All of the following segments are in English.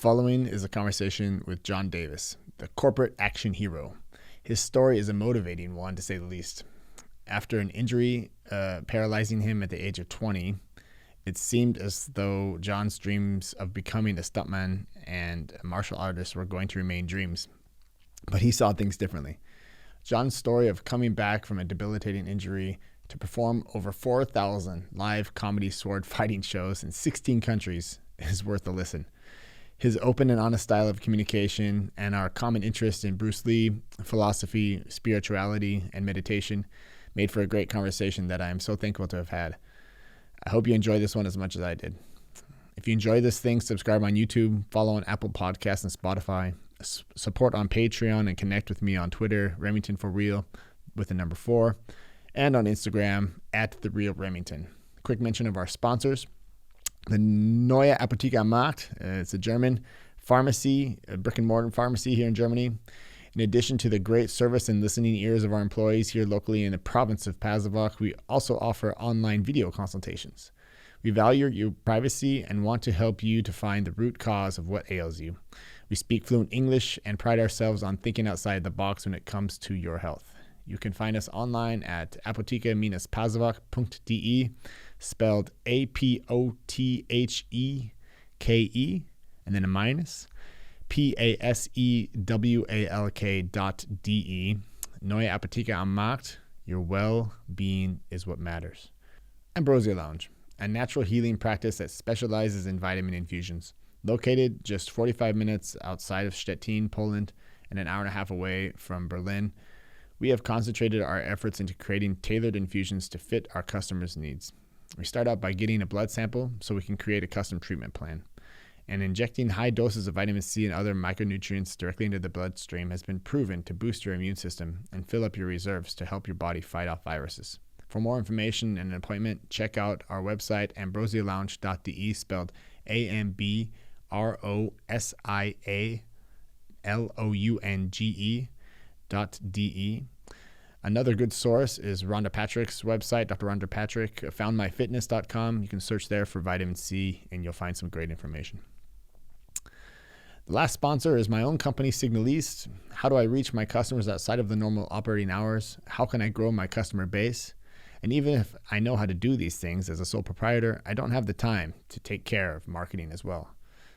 following is a conversation with John Davis, the corporate action hero. His story is a motivating one, to say the least. After an injury paralyzing him at the age of 20, it seemed as though John's dreams of becoming a stuntman and a martial artist were going to remain dreams. But he saw things differently. John's story of coming back from a debilitating injury to perform over 4,000 live comedy sword fighting shows in 16 countries is worth a listen. His open and honest style of communication and our common interest in Bruce Lee, philosophy, spirituality, and meditation made for a great conversation that I am so thankful to have had. I hope you enjoy this one as much as I did. If you enjoy this thing, subscribe on YouTube, follow on Apple Podcasts and Spotify, support on Patreon, and connect with me on Twitter, Remington for real, with the number 4, and on Instagram, @TheRealRemington. Quick mention of our sponsors. The Neue Apotheke am Markt, it's a German pharmacy, a brick-and-mortar pharmacy here in Germany. In addition to the great service and listening ears of our employees here locally in the province of Pasewalk, we also offer online video consultations. We value your privacy and want to help you to find the root cause of what ails you. We speak fluent English and pride ourselves on thinking outside the box when it comes to your health. You can find us online at apotheke-pasewalk.de, spelled APOTHEKE, and then a minus, PASEWALK.de. Neue Apotheke am Markt, your well-being is what matters. Ambrosia Lounge, a natural healing practice that specializes in vitamin infusions. Located just 45 minutes outside of Stettin, Poland, and an hour and a half away from Berlin, we have concentrated our efforts into creating tailored infusions to fit our customers' needs. We start out by getting a blood sample so we can create a custom treatment plan. And injecting high doses of vitamin C and other micronutrients directly into the bloodstream has been proven to boost your immune system and fill up your reserves to help your body fight off viruses. For more information and an appointment, check out our website, ambrosialounge.de, spelled AMBROSIALOUNGE.de. Another good source is Rhonda Patrick's website, Dr. Rhonda Patrick, foundmyfitness.com. You can search there for vitamin C and you'll find some great information. The last sponsor is my own company, Signal East. How do I reach my customers outside of the normal operating hours? How can I grow my customer base? And even if I know how to do these things as a sole proprietor, I don't have the time to take care of marketing as well.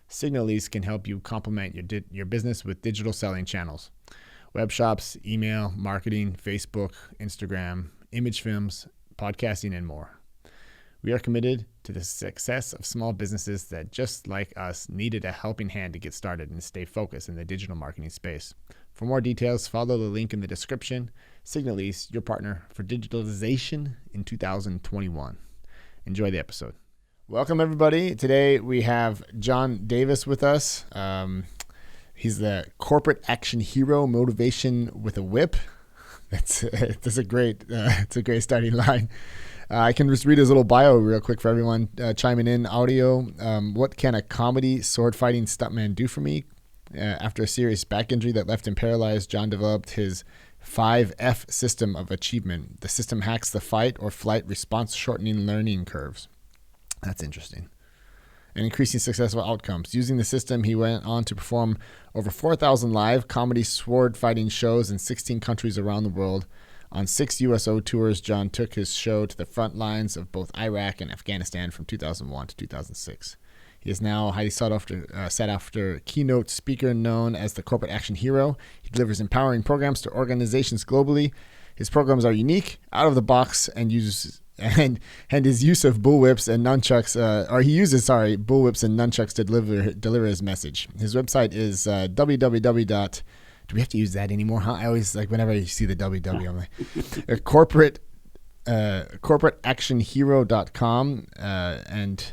Signal East can help you complement your business with digital selling channels. Web shops, email, marketing, Facebook, Instagram, image films, podcasting, and more. We are committed to the success of small businesses that, just like us, needed a helping hand to get started and stay focused in the digital marketing space. For more details, follow the link in the description. Signal East, your partner for digitalization in 2021. Enjoy the episode. Welcome, everybody. Today we have John Davis with us. He's the corporate action hero, motivation with a whip. That's a great starting line. I can just read his little bio real quick for everyone chiming in audio. What can a comedy sword fighting stuntman do for me? After a serious back injury that left him paralyzed, John developed his 5F system of achievement. The system hacks the fight or flight response shortening learning curves. That's interesting. And increasing successful outcomes. Using the system, he went on to perform over 4,000 live comedy sword fighting shows in 16 countries around the world. On 6 USO tours, John took his show to the front lines of both Iraq and Afghanistan from 2001 to 2006. He is now a highly sought after keynote speaker known as the corporate action hero. He delivers empowering programs to organizations globally. His programs are unique, out of the box, and his use of bullwhips and nunchucks, bullwhips and nunchucks to deliver his message. His website is www. Do we have to use that anymore? Huh? I always whenever I see the www, I'm like corporateactionhero.com. And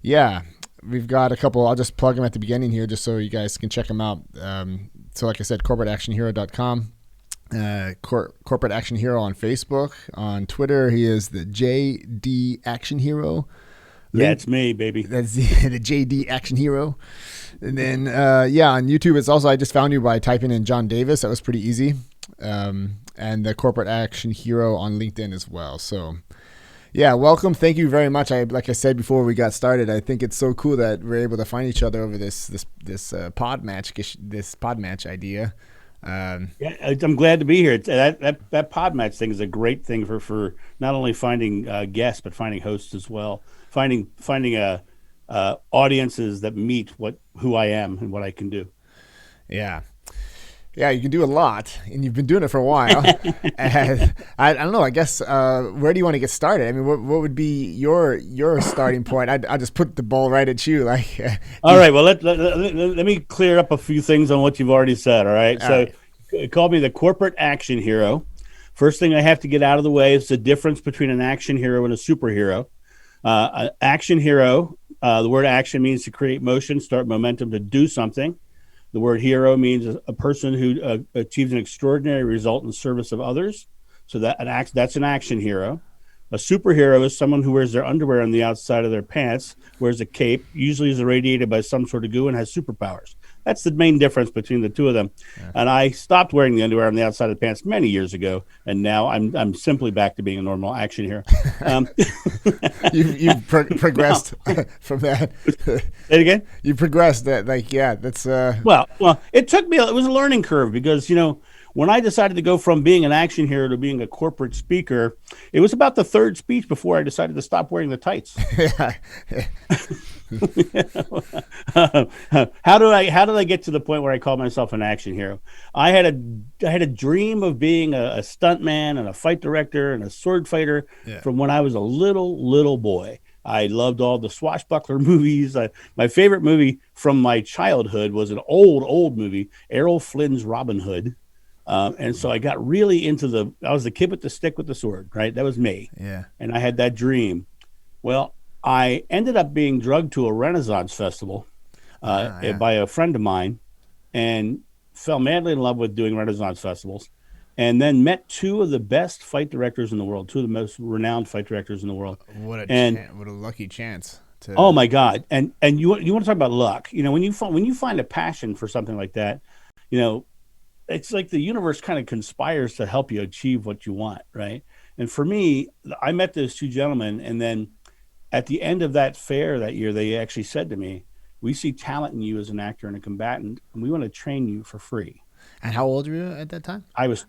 yeah, we've got a couple. I'll just plug them at the beginning here, just so you guys can check them out. So like I said, corporateactionhero.com. Corporate Action Hero on Facebook. On Twitter, he is the JD Action Hero. Yeah, it's me, baby. That's the JD Action Hero. And then, on YouTube, it's also, I just found you by typing in John Davis. That was pretty easy. And the Corporate Action Hero on LinkedIn as well. So, Yeah, welcome. Thank you very much. Like I said before we got started, I think it's so cool that we're able to find each other over this pod match idea. Yeah, I'm glad to be here. That pod match thing is a great thing for not only finding guests but finding hosts as well. Finding audiences that meet who I am and what I can do. Yeah. Yeah, you can do a lot, and you've been doing it for a while. And I don't know. I guess where do you want to get started? I mean, what would be your starting point? I just put the ball right at you. Like, all right. Well, let me clear up a few things on what you've already said. All right. Call me the corporate action hero. First thing I have to get out of the way is the difference between an action hero and a superhero. An action hero. The word action means to create motion, start momentum, to do something. The word hero means a person who achieves an extraordinary result in service of others. So that's an action hero. A superhero is someone who wears their underwear on the outside of their pants, wears a cape, usually is irradiated by some sort of goo, and has superpowers. That's the main difference between the two of them. Yeah. And I stopped wearing the underwear on the outside of the pants many years ago, and now I'm simply back to being a normal action hero. You've progressed from that. Say it again? You progressed. That's. Well, it took me. It was a learning curve because when I decided to go from being an action hero to being a corporate speaker, it was about the third speech before I decided to stop wearing the tights. How did I get to the point where I call myself an action hero? I had a dream of being a stuntman and a fight director and a sword fighter from when I was a little boy. I loved all the swashbuckler movies. My favorite movie from my childhood was an old movie, Errol Flynn's Robin Hood. And so I got really into I was the kid with the stick with the sword, right? That was me. Yeah. And I had that dream. Well, I ended up being drugged to a Renaissance festival by a friend of mine and fell madly in love with doing Renaissance festivals, and then met two of the best fight directors in the world, two of the most renowned fight directors in the world. What a lucky chance. Oh, my God. And you want to talk about luck. When you find a passion for something like that, it's like the universe kind of conspires to help you achieve what you want, right? And for me, I met those two gentlemen, and then at the end of that fair that year, they actually said to me, "We see talent in you as an actor and a combatant, and we want to train you for free." And how old were you at that time? I was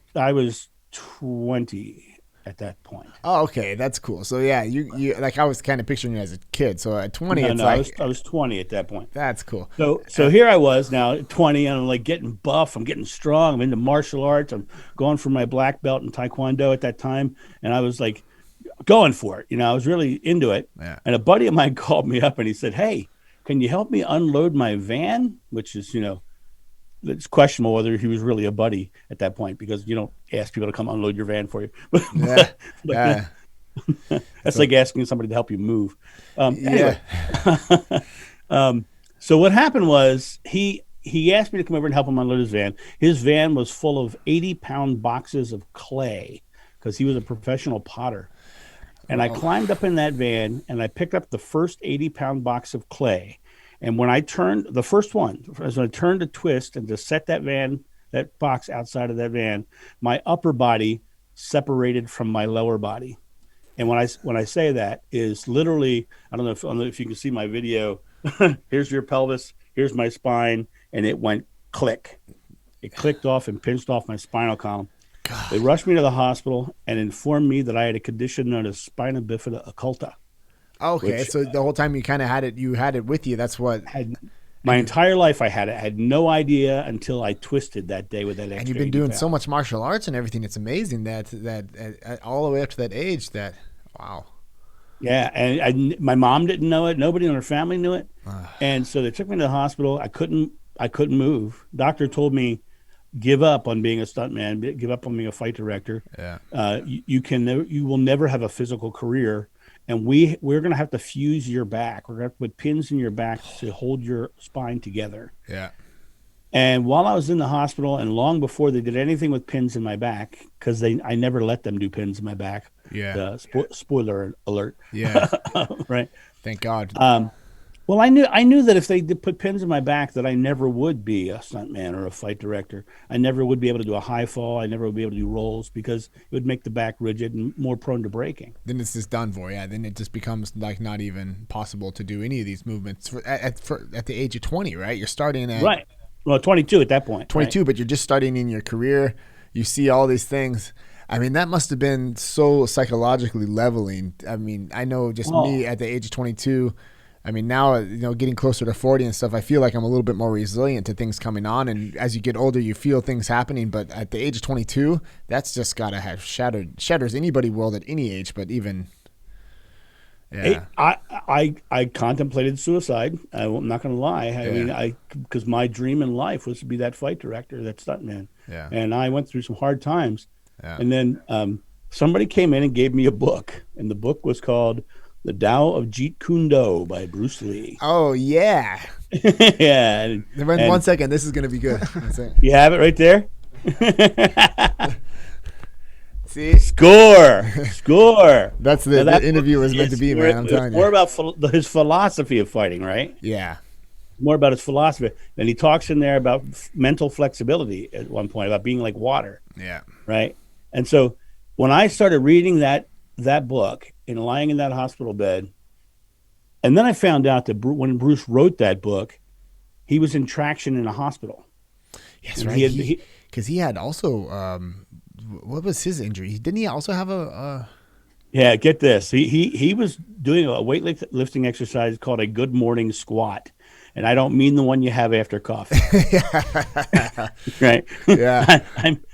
20 at that point. Oh, okay, that's cool. So yeah, you like I was kind of picturing you as a kid. So at 20, I was 20 at that point. That's cool. So here I was now at 20, and I'm like getting buff. I'm getting strong. I'm into martial arts. I'm going for my black belt in Taekwondo at that time, and I was like going for it. I was really into it. Yeah. And a buddy of mine called me up and he said, "Hey, can you help me unload my van?" Which is, it's questionable whether he was really a buddy at that point, because you don't ask people to come unload your van for you. That's like asking somebody to help you move. Anyway. So what happened was he asked me to come over and help him unload his van. His van was full of 80-pound boxes of clay because he was a professional potter. And I climbed up in that van and I picked up the first 80-pound box of clay. And when I turned the first one, as I turned to twist and to set that box outside of that van, my upper body separated from my lower body. And when I say that is literally, I don't know if you can see my video. Here's your pelvis, here's my spine, and it went click. It clicked off and pinched off my spinal column. God. They rushed me to the hospital and informed me that I had a condition known as spina bifida occulta. Okay, so the whole time you kind of had it with you. That's what my entire life I had it. I had no idea until I twisted that day with that extra. And you've been doing so much martial arts and everything. It's amazing that all the way up to that age. Wow. Yeah, and my mom didn't know it. Nobody in her family knew it. And so they took me to the hospital. I couldn't move. Doctor told me, give up on being a stuntman. Give up on being a fight director. Yeah. You will never have a physical career. And we're going to have to fuse your back. We're going to have to put pins in your back to hold your spine together. Yeah. And while I was in the hospital, and long before they did anything with pins in my back, because I never let them do pins in my back. Yeah. Spoiler alert. Yeah. Right. Thank God. Well, I knew that if they did put pins in my back, that I never would be a stuntman or a fight director. I never would be able to do a high fall. I never would be able to do rolls because it would make the back rigid and more prone to breaking. Then it's just done for. Yeah. Then it just becomes like not even possible to do any of these movements at the age of 20, right? You're starting at Right. Well, 22 at that point. 22, right? but you're just starting in your career. You see all these things. I mean, that must have been so psychologically leveling. I mean, I know just me at the age of 22. I mean, now, getting closer to 40 and stuff, I feel like I'm a little bit more resilient to things coming on. And as you get older, you feel things happening. But at the age of 22, that's just got to have shatters anybody's world at any age, but even, yeah. I contemplated suicide. I'm not going to lie. I mean, because my dream in life was to be that fight director, that stuntman. Yeah. And I went through some hard times. Yeah. And then somebody came in and gave me a book. And the book was called The Tao of Jeet Kune Do by Bruce Lee. Oh, yeah. Yeah. And 1 second. This is going to be good. You have it right there? See? Score. That's the interview was meant to be, man. I'm telling you. More about his philosophy of fighting, right? Yeah. More about his philosophy. And he talks in there about mental flexibility at one point, about being like water. Yeah. Right. And so when I started reading that book and lying in that hospital bed, and then I found out that when Bruce wrote that book, he was in traction in a hospital. Yes, right. Because he had also, what was his injury? Didn't he also have a? Yeah, get this. He was doing a weightlifting exercise called a good morning squat. And I don't mean the one you have after coffee. Right? Yeah.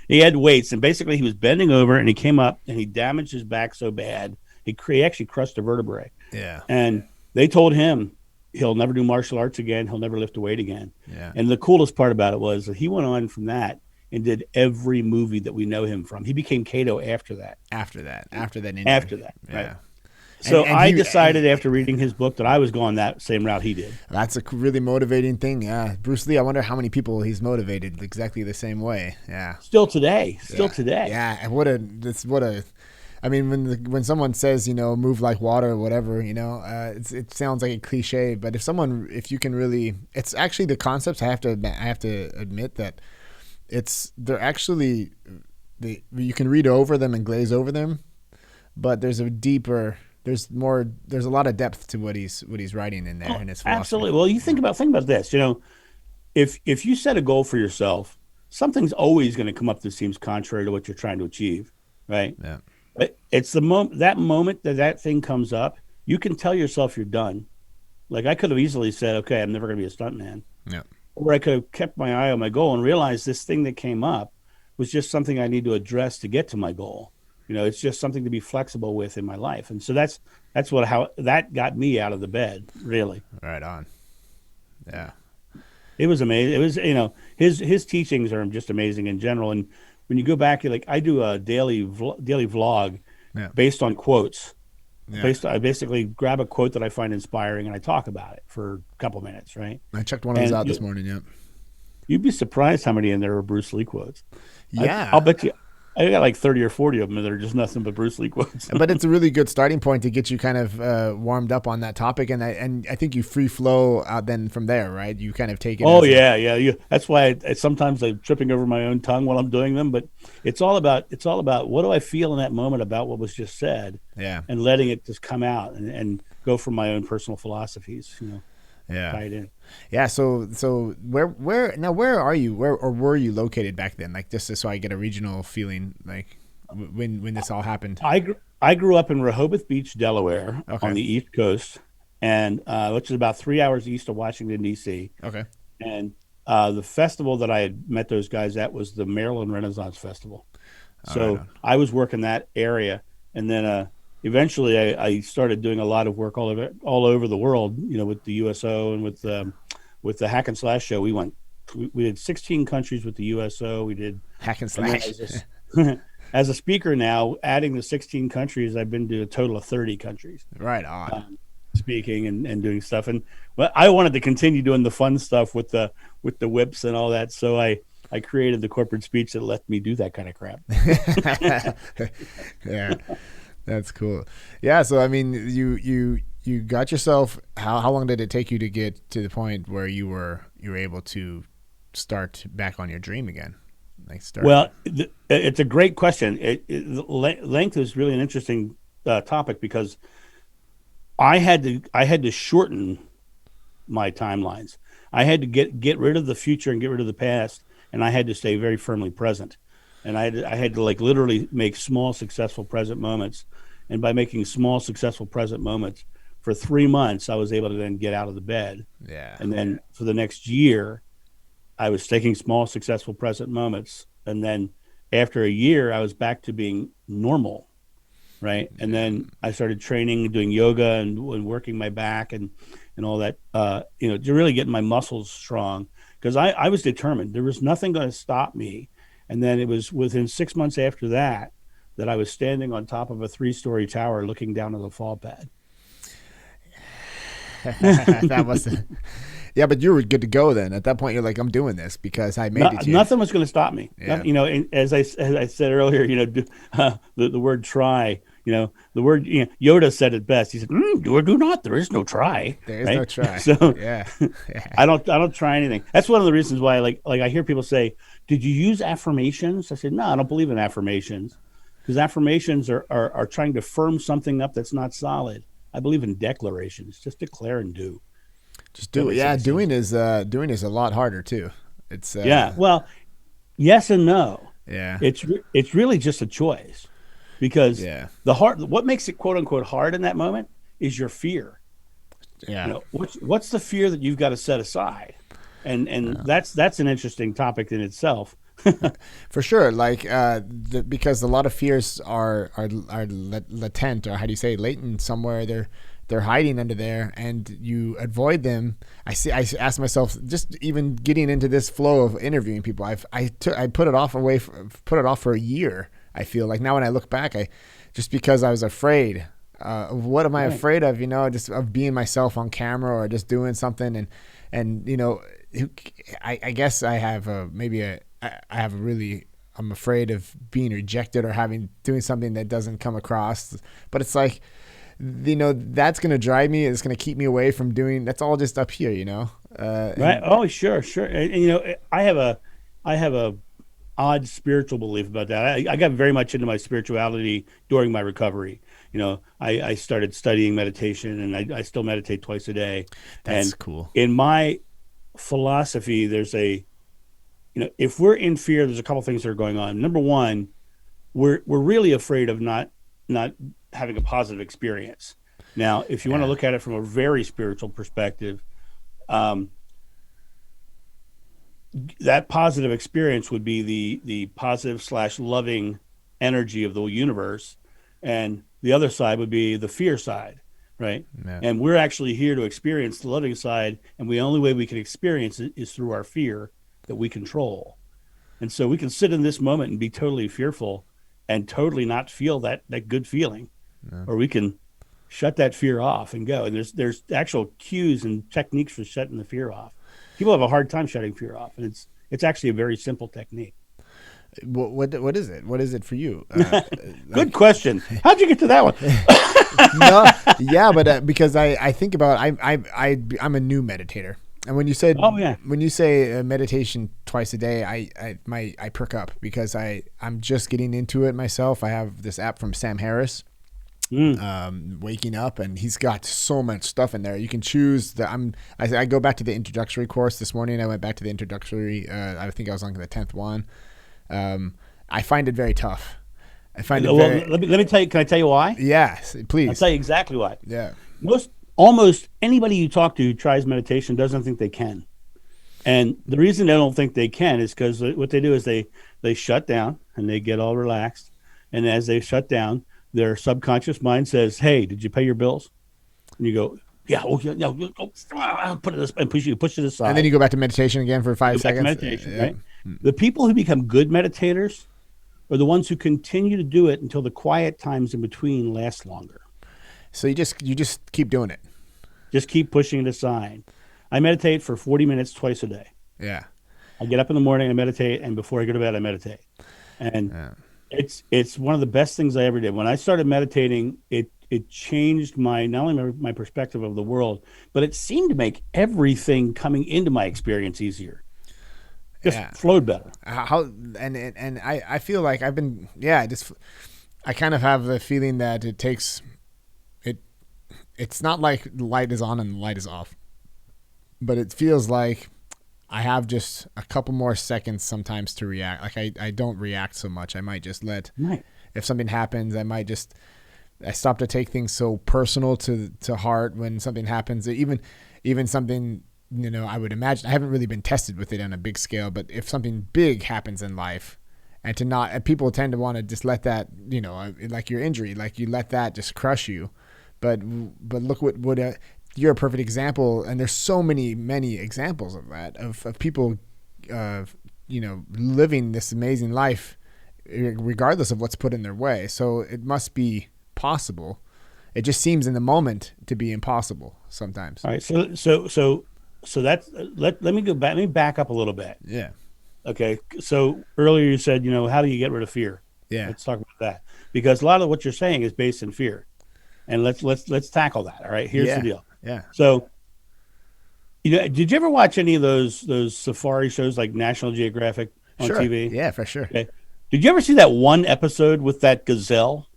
He had weights, and basically he was bending over, and he came up, and he damaged his back so bad, he actually crushed a vertebrae. Yeah. And they told him he'll never do martial arts again. He'll never lift a weight again. Yeah. And the coolest part about it was that he went on from that and did every movie that we know him from. He became Kato after that. After that, injury. Right? Yeah. So I decided after reading his book that I was going that same route he did. That's a really motivating thing. Yeah. Bruce Lee, I wonder how many people he's motivated exactly the same way. Yeah. Still today. Yeah. And I mean, when someone says, move like water or whatever, it sounds like a cliche, but if you can really, it's actually the concepts I have to admit that they're actually, you can read over them and glaze over them, but there's a lot of depth to what he's writing in there in his philosophy. Absolutely. Well, you think about this, if you set a goal for yourself, something's always going to come up that seems contrary to what you're trying to achieve, right? Yeah. But it's that moment that thing comes up, you can tell yourself you're done. Like I could have easily said, okay, I'm never going to be a stuntman. Yeah. Or I could have kept my eye on my goal and realized this thing that came up was just something I need to address to get to my goal. It's just something to be flexible with in my life. And so that's how that got me out of the bed, really. Right on. Yeah. It was amazing. It was, his teachings are just amazing in general. And when you go back, I do a daily vlog based on quotes. Yeah. I basically grab a quote that I find inspiring and I talk about it for a couple minutes, right? I checked one of those out this morning, yeah. You'd be surprised how many in there are Bruce Lee quotes. Yeah. I'll bet you. I got like 30 or 40 of them that are just nothing but Bruce Lee quotes. But it's a really good starting point to get you kind of warmed up on that topic, and I think you free flow out then from there, right? You kind of take it. Oh yeah. That's why sometimes I'm tripping over my own tongue while I'm doing them. But it's all about what do I feel in that moment about what was just said, and letting it just come out and go from my own personal philosophies, Yeah. Tie it in. Yeah. So where are you? Where were you located back then? Like just so I get a regional feeling, like when this all happened. I grew up in Rehoboth Beach, Delaware, on the East Coast, and which is about 3 hours east of Washington D.C. Okay. And the festival that I had met those guys at was the Maryland Renaissance Festival. So I was working that area, and then eventually I started doing a lot of work all over the world, with the USO and with the Hack and Slash show. We did 16 countries with the USO. We did Hack and Slash. As a speaker now, adding the 16 countries, I've been to a total of 30 countries. Right on. Speaking and doing stuff. But I wanted to continue doing the fun stuff with the whips and all that. So I created the corporate speech that let me do that kind of crap. Yeah. That's cool. Yeah. So, I mean, you you got yourself. How long did it take you to get to the point where you were able to start back on your dream again? Like start. Well, it's a great question. Length is really an interesting topic because I had to shorten my timelines. I had to get rid of the future and get rid of the past, and I had to stay very firmly present. And I had to like literally make small successful present moments. And by making small successful present moments for 3 months, I was able to then get out of the bed. Yeah. And then for the next year, I was taking small successful present moments. And then after a year, I was back to being normal. Right. And then I started training, doing yoga and working my back and all that, to really get my muscles strong, because I was determined. There was nothing going to stop me. And then it was within 6 months after that I was standing on top of a 3-story tower looking down at the fall pad. That was yeah, but you were good to go then. At that point, you're like, I'm doing this because I made it. Nothing was going to stop me. Yeah. And as I said earlier, the word try. The word Yoda said it best. He said, "Do or do not. There is no try. There is no try." So yeah. I don't try anything. That's one of the reasons why, like I hear people say, "Did you use affirmations?" I said, "No, I don't believe in affirmations, because affirmations are trying to firm something up that's not solid. I believe in declarations. Just declare and do. Just do it. Yeah, doing is a lot harder too. It's Well, yes and no. Yeah. It's really just a choice. Because what makes it quote unquote hard in that moment is your fear. Yeah. What's the fear that you've got to set aside? And that's an interesting topic in itself. For sure. Like, because a lot of fears are latent, or how do you say, latent somewhere. They're hiding under there, and you avoid them. I asked myself, just even getting into this flow of interviewing people, I put it off for a year. I feel like now when I look back, just because I was afraid. What am I afraid of? Just of being myself on camera or just doing something. And I guess I have I'm afraid of being rejected or doing something that doesn't come across. But it's like, that's going to drive me. It's going to keep me away from doing. That's all just up here, Right. Oh, sure. And, I have a odd spiritual belief about that. I got very much into my spirituality during my recovery. I started studying meditation, and I still meditate twice a day. That's cool. In my philosophy, there's if we're in fear, there's a couple things that are going on. Number one, we're really afraid of not having a positive experience. Now, if you want to look at it from a very spiritual perspective, that positive experience would be the positive / loving energy of the universe, and the other side would be the fear side, right? Yeah. And we're actually here to experience the loving side, and the only way we can experience it is through our fear that we control. And so we can sit in this moment and be totally fearful and totally not feel that good feeling, or we can shut that fear off and go. And there's actual cues and techniques for shutting the fear off. People have a hard time shutting fear off, and it's actually a very simple technique. What is it? What is it for you? Good question. How'd you get to that one? No, yeah, but because I think about I'm a new meditator, and when you said when you say meditation twice a day, I perk up because I'm just getting into it myself. I have this app from Sam Harris. Waking Up, and he's got so much stuff in there. You can choose I go back to the introductory course this morning. I went back to the introductory. I think I was on the 10th one. I find it very tough. I find it very... Let me tell you. Can I tell you why? Yes, please. I'll tell you exactly why. Yeah. Almost anybody you talk to who tries meditation doesn't think they can. And the reason they don't think they can is because what they do is they shut down and they get all relaxed. And as they shut down, their subconscious mind says, "Hey, did you pay your bills?" And you go, "Yeah, put it and push it aside." And then you go back to meditation again for 5 seconds. Back to meditation, right? The people who become good meditators are the ones who continue to do it until the quiet times in between last longer. So you just keep doing it. Just keep pushing it aside. I meditate for 40 minutes twice a day. Yeah. I get up in the morning, I meditate, and before I go to bed, I meditate. And it's one of the best things I ever did. When I started meditating, it it changed not only my perspective of the world, but it seemed to make everything coming into my experience easier. Just flowed better. I feel like I've been, I kind of have the feeling that it's not like the light is on and the light is off, but it feels like I have just a couple more seconds sometimes to react. Like I don't react so much. I might just if something happens, I stop to take things so personal to heart when something happens. Even something, I would imagine, I haven't really been tested with it on a big scale, but if something big happens in life, and people tend to want to just let that, like your injury, like you let that just crush you. But look what you're a perfect example, and there's so many examples of that, of people, living this amazing life regardless of what's put in their way. So it must be possible. It just seems in the moment to be impossible sometimes. All right. So that's let me go back. Let me back up a little bit. Yeah. Okay. So earlier you said, how do you get rid of fear? Yeah. Let's talk about that, because a lot of what you're saying is based in fear, and let's tackle that. All right. Here's the deal. Yeah. So, did you ever watch any of those safari shows like National Geographic on TV? Yeah, for sure. Okay. Did you ever see that one episode with that gazelle?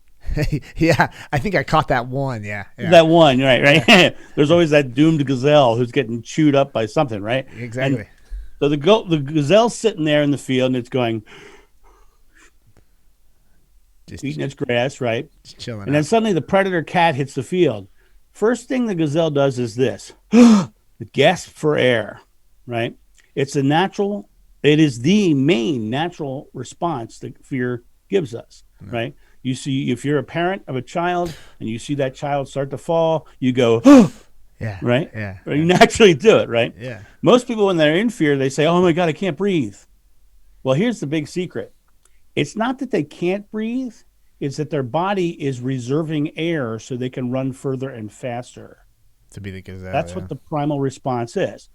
Yeah, I think I caught that one. Yeah. That one, right. Yeah. There's always that doomed gazelle who's getting chewed up by something, right? Exactly. And so the gazelle's sitting there in the field, and it's going, just eating its grass, right? Just chilling. And then suddenly the predator cat hits the field. First thing the gazelle does is this: it gasps for air, right? It is the main natural response that fear gives us, right? You see, if you're a parent of a child and you see that child start to fall, you go, yeah, right? Yeah. Or you naturally do it, right? Yeah. Most people, when they're in fear, they say, "Oh my God, I can't breathe." Well, here's the big secret. It's not that they can't breathe. It's that their body is reserving air so they can run further and faster. To be the gazelle. That's what the primal response is.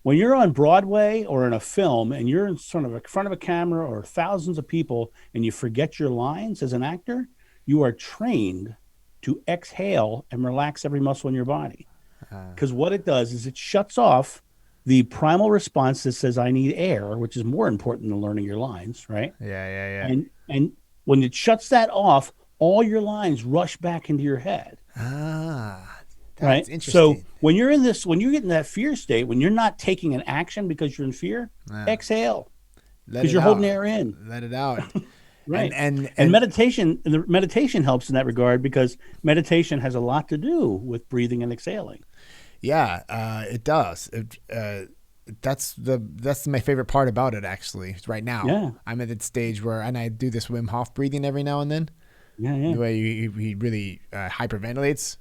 When you're on Broadway or in a film and you're in front of a camera or thousands of people and you forget your lines as an actor, you are trained to exhale and relax every muscle in your body. Because what it does is it shuts off the primal response that says, I need air, which is more important than learning your lines, right? Yeah. And when it shuts that off, all your lines rush back into your head. That's interesting. So when you're in that fear state, when you're not taking an action because you're in fear, exhale, because you're holding air in. Let it out. Right. And meditation helps in that regard, because meditation has a lot to do with breathing and exhaling. Yeah, it does. That's my favorite part about it, actually. Right now, yeah. I'm at that stage where, and I do this Wim Hof breathing every now and then. Yeah. The way he really hyperventilates.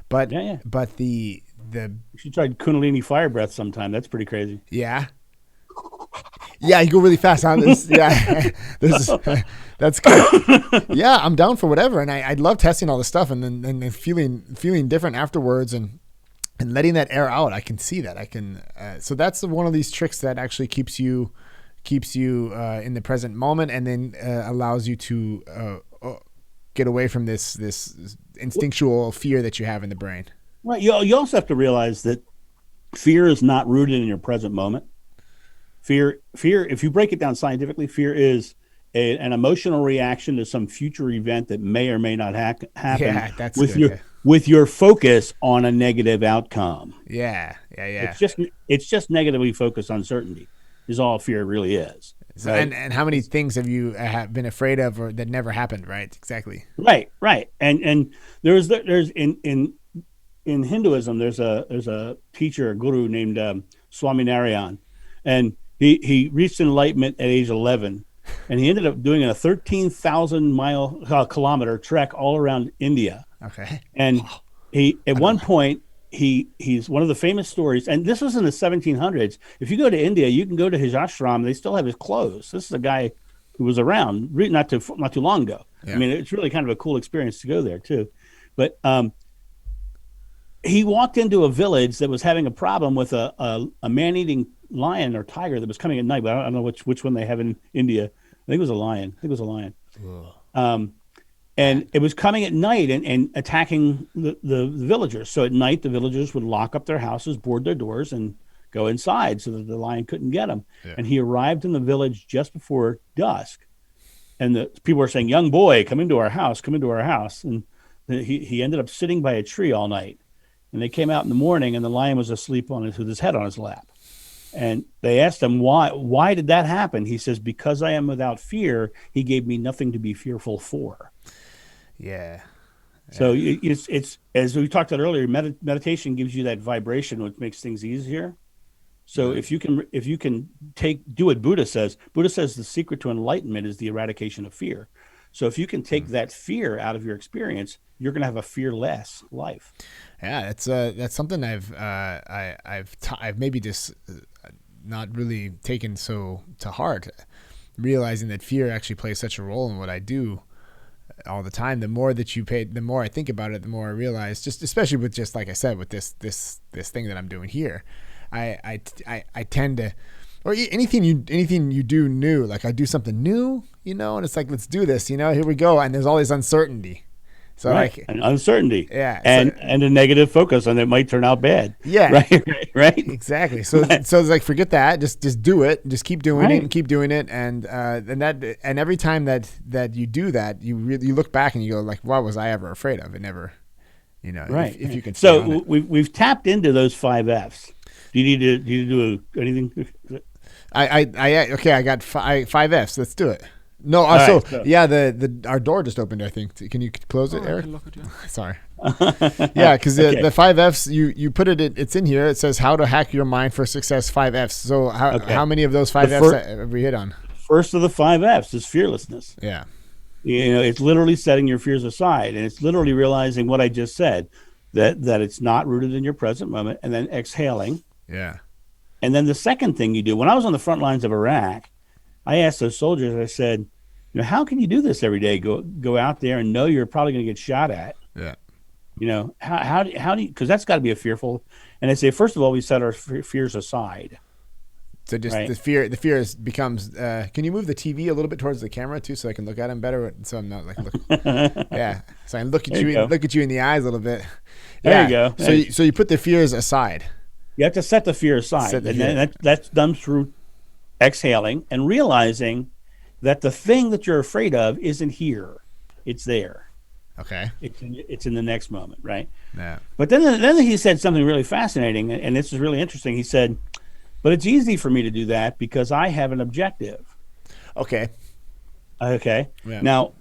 But the you should try Kundalini fire breath sometime. That's pretty crazy. Yeah, you go really fast on this. Yeah, that's good. Yeah, I'm down for whatever, and I love testing all this stuff, and then feeling different afterwards, and letting that air out. I can see that. I can. So that's one of these tricks that actually keeps you in the present moment, and then allows you to get away from this instinctual fear that you have in the brain. Right. You also have to realize that fear is not rooted in your present moment. Fear, if you break it down scientifically, fear is an emotional reaction to some future event that may or may not happen. Yeah, that's with your focus on a negative outcome. Yeah. It's just negatively focused uncertainty is all fear really is. So, right? and how many things have you been afraid of or that never happened? Right. Exactly. Right. And there's in Hinduism, there's a teacher, a guru named Swaminarayan, and he reached enlightenment at age 11, and he ended up doing a 13,000 kilometer trek all around India. Okay. And he at one point he's one of the famous stories, and this was in the 1700s. If you go to India, you can go to his ashram. They still have his clothes. This is a guy who was around not too long ago. Yeah. I mean, it's really kind of a cool experience to go there too. But he walked into a village that was having a problem with a man-eating lion or tiger that was coming at night. But I don't know which one they have in India. I think it was a lion. And it was coming at night and attacking the villagers. So at night, the villagers would lock up their houses, board their doors, and go inside so that the lion couldn't get him. Yeah. And he arrived in the village just before dusk. And the people were saying, "Young boy, come into our house, come into our house." And he ended up sitting by a tree all night. And they came out in the morning, and the lion was asleep with his head on his lap. And they asked him, why did that happen? He says, because I am without fear, he gave me nothing to be fearful for. Yeah. So it's as we talked about earlier, meditation gives you that vibration, which makes things easier. So if you can do what Buddha says the secret to enlightenment is the eradication of fear. So if you can take that fear out of your experience, you're going to have a fearless life. Yeah, that's something I've maybe just not really taken so to heart, realizing that fear actually plays such a role in what I do all the time. The more that the more I think about it, the more I realize, just especially with, just like I said, with this thing that I'm doing here, I tend to, or anything you do new, like I do something new, and it's like, let's do this, here we go, and there's all this uncertainty. So right. And uncertainty, yeah, and a negative focus on it might turn out bad. Yeah, right, exactly. So it's like, forget that. Just do it. Just keep doing it and keep doing it. And every time that you do that, you look back and you go like, what was I ever afraid of? It never, right. If you can. So we've tapped into those 5 Fs. Do you need to do anything? I got 5 Fs. Let's do it. No, so our door just opened, I think. Can you close it, Eric? I can look at you. Sorry. Yeah, because the 5 Fs, you put it's in here. It says how to hack your mind for success, 5 Fs. So how many of those 5 Fs have we hit on? First of the 5 Fs is fearlessness. Yeah. It's literally setting your fears aside, and it's literally realizing what I just said, that it's not rooted in your present moment, and then exhaling. Yeah. And then the second thing you do, when I was on the front lines of Iraq, I asked those soldiers, I said, how can you do this every day? Go out there and know you're probably going to get shot at. Yeah. How do you, because that's got to be a fearful. And I say, first of all, we set our fears aside. So just the fear becomes, can you move the TV a little bit towards the camera too, so I can look at him better? So I'm not like, yeah. So I can look at you in the eyes a little bit. There you go. So you put the fears aside. You have to set the fear aside. And that's done through exhaling and realizing that the thing that you're afraid of isn't here, it's there. Okay. It's in the next moment, right? Yeah. But then he said something really fascinating, and this is really interesting. He said, but it's easy for me to do that because I have an objective. Okay. Yeah. Now,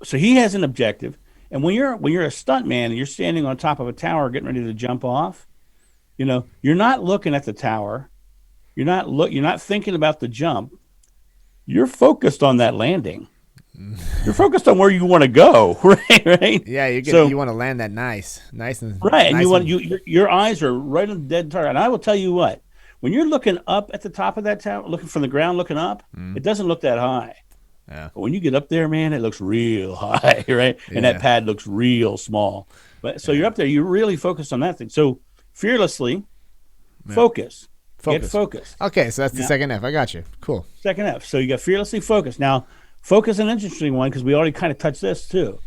so he has an objective, and when you're a stuntman and you're standing on top of a tower getting ready to jump off, you're not looking at the tower. You're not thinking about the jump. You're focused on that landing. You're focused on where you want to go, right? Yeah, you want to land that nice and right. And nice your eyes are right on the dead target. And I will tell you what, when you're looking up at the top of that tower, looking from the ground, looking up, it doesn't look that high. Yeah. But when you get up there, man, it looks real high, right? Yeah. And that pad looks real small. But so you're up there, you're really focused on that thing. So fearlessly, focus. Get focused. Okay, so that's the second F. I got you. Cool. Second F. So you got fearlessly focused. Now, focus is an interesting one because we already kind of touched this too.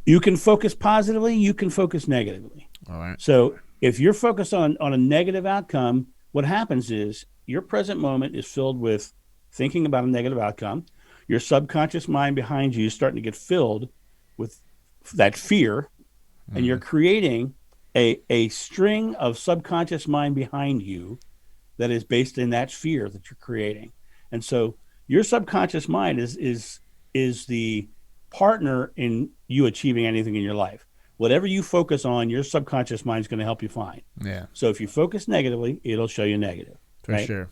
You can focus positively. You can focus negatively. All right. So if you're focused on a negative outcome, what happens is your present moment is filled with thinking about a negative outcome. Your subconscious mind behind you is starting to get filled with that fear, and you're creating a string of subconscious mind behind you that is based in that fear that you're creating. And so your subconscious mind is the partner in you achieving anything in your life. Whatever you focus on, your subconscious mind is going to help you find. Yeah. So if you focus negatively, it'll show you negative. For sure.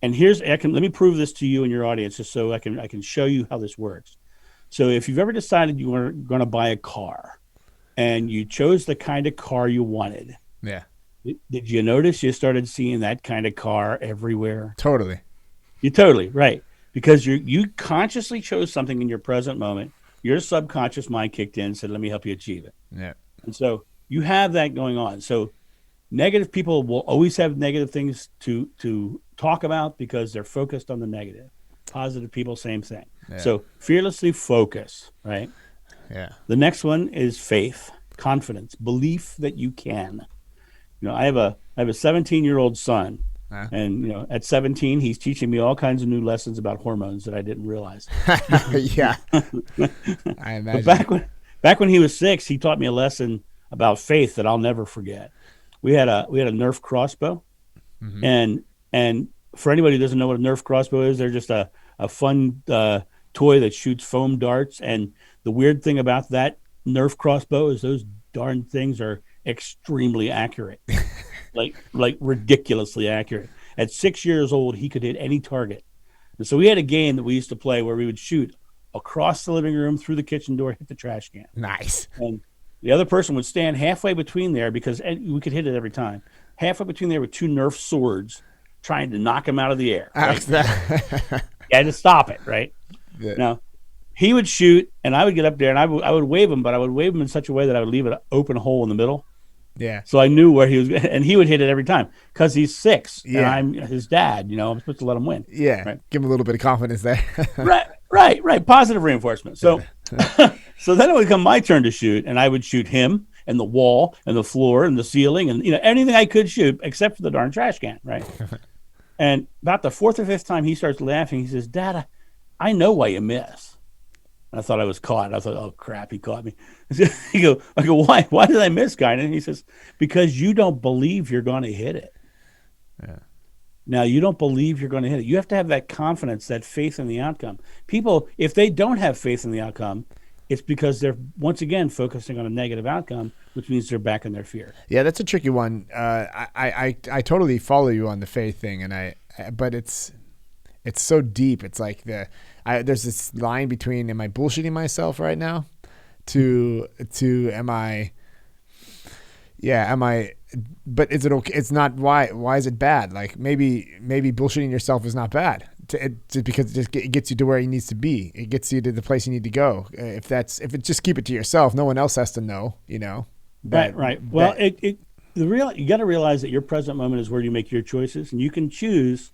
And let me prove this to you and your audience just so I can show you how this works. So if you've ever decided you were going to buy a car and you chose the kind of car you wanted. Yeah. Did you notice you started seeing that kind of car everywhere? Totally. You're totally right. Because you consciously chose something in your present moment. Your subconscious mind kicked in and said, let me help you achieve it. Yeah. And so you have that going on. So negative people will always have negative things to talk about because they're focused on the negative. Positive people, same thing. Yeah. So fearlessly focus, right? Yeah. The next one is faith, confidence, belief that you can. I have a 17-year-old son, and at 17 he's teaching me all kinds of new lessons about hormones that I didn't realize. Yeah. I imagine. But back when he was 6, he taught me a lesson about faith that I'll never forget. We had a Nerf crossbow, and for anybody who doesn't know what a Nerf crossbow is, they're just a fun toy that shoots foam darts. And the weird thing about that Nerf crossbow is those darn things are extremely accurate, like ridiculously accurate. At 6 years old, he could hit any target. And so we had a game that we used to play where we would shoot across the living room, through the kitchen door, hit the trash can. Nice. And the other person would stand halfway between there, because we could hit it every time. Halfway between there with 2 Nerf swords, trying to knock him out of the air. Right? You had to stop it, right? Yeah. Now, he would shoot, and I would get up there, and I would wave him, but I would wave him in such a way that I would leave an open hole in the middle. Yeah. So I knew where he was, and he would hit it every time because he's 6, and I'm his dad. I'm supposed to let him win. Yeah. Right? Give him a little bit of confidence there. Right. Positive reinforcement. So, so then it would come my turn to shoot, and I would shoot him and the wall and the floor and the ceiling and anything I could shoot except for the darn trash can. Right. And about the 4th or 5th time, he starts laughing. He says, "Dad, I know why you miss." And I thought I was caught. I thought, "Oh crap, he caught me." I go, "Why? Why did I miss, guy?" And he says, "Because you don't believe you're going to hit it." Yeah. Now, you don't believe you're going to hit it. You have to have that confidence, that faith in the outcome. People, if they don't have faith in the outcome, it's because they're, once again, focusing on a negative outcome, which means they're back in their fear. Yeah, that's a tricky one. I totally follow you on the faith thing, but it's so deep. It's like there's this line between, am I bullshitting myself right now, to am I, but is it okay? It's not. Why is it bad? Like maybe bullshitting yourself is not bad, because it gets you to where you needs to be. It gets you to the place you need to go. If just keep it to yourself, no one else has to know. Right. Well, you got to realize that your present moment is where you make your choices, and you can choose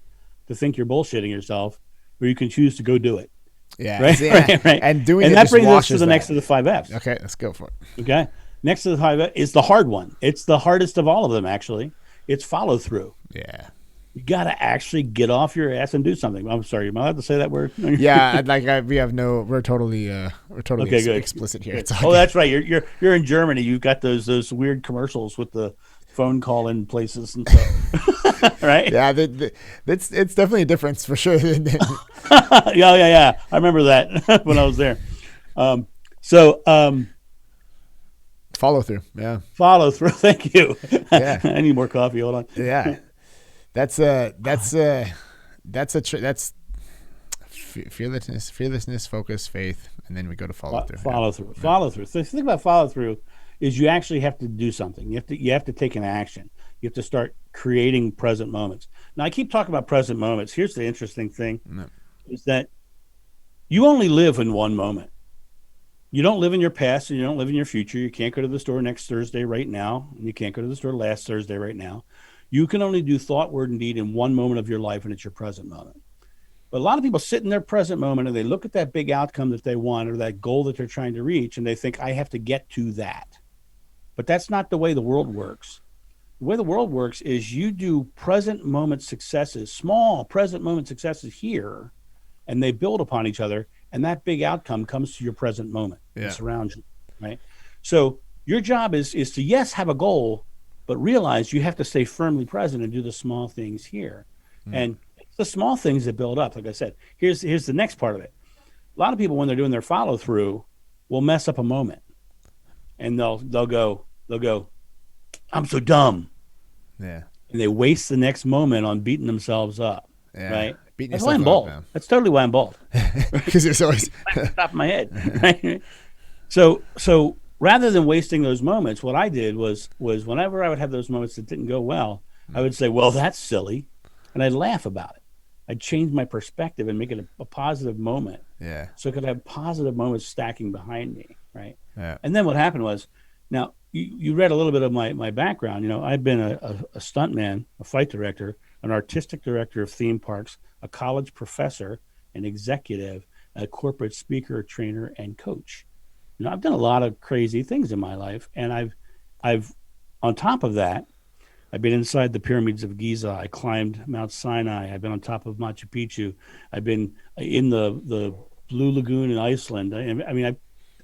to think you're bullshitting yourself, or you can choose to go do it. Yeah. Right. Right. And doing and it that brings us to the that. next of the 5 F's. Okay, let's go for it. Okay. Next to the 5 F is the hard one. It's the hardest of all of them, actually. It's follow through. Yeah. You got to actually get off your ass and do something. I'm sorry, am I allowed to say that word? Yeah, we're totally okay, explicit here. Oh, that's right. You're in Germany. You've got those weird commercials with the phone call in places and stuff. Right? Yeah, it's definitely a difference for sure. Yeah. I remember that when I was there. Follow through. Yeah. Follow through. Thank you. Yeah. I need more coffee. Hold on. Yeah. That's fearlessness, focus, faith, and then we go to follow through. Follow through. So the thing about follow through is you actually have to do something. You have to take an action. You have to start creating present moments. Now, I keep talking about present moments. Here's the interesting thing, is that you only live in one moment. You don't live in your past, and you don't live in your future. You can't go to the store next Thursday right now, and you can't go to the store last Thursday right now. You can only do thought, word, and deed in one moment of your life, and it's your present moment. But a lot of people sit in their present moment, and they look at that big outcome that they want, or that goal that they're trying to reach, and they think, I have to get to that. But that's not the way the world works. The way the world works is you do present moment successes, small present moment successes here, and they build upon each other, and that big outcome comes to your present moment. It surrounds you, right? So your job is to, yes, have a goal, but realize you have to stay firmly present and do the small things here. And it's the small things that build up. Like I said, here's the next part of it. A lot of people, when they're doing their follow through, will mess up a moment, and they'll go, I'm so dumb. Yeah. And they waste the next moment on beating themselves up. Yeah. Right. That's why I'm bald. That's totally why I'm bald. Because it's always top of my head. Right? So rather than wasting those moments, what I did was whenever I would have those moments that didn't go well, I would say, well, that's silly. And I'd laugh about it. I'd change my perspective and make it a positive moment. Yeah. So I could have positive moments stacking behind me. Right. Yeah. And then what happened was, now you read a little bit of my background. I've been a stuntman, a fight director, an artistic director of theme parks, a college professor, an executive, a corporate speaker, trainer, and coach. I've done a lot of crazy things in my life, and I've on top of that, I've been inside the pyramids of Giza. I climbed Mount Sinai. I've been on top of Machu Picchu. I've been in the Blue Lagoon in Iceland. I mean,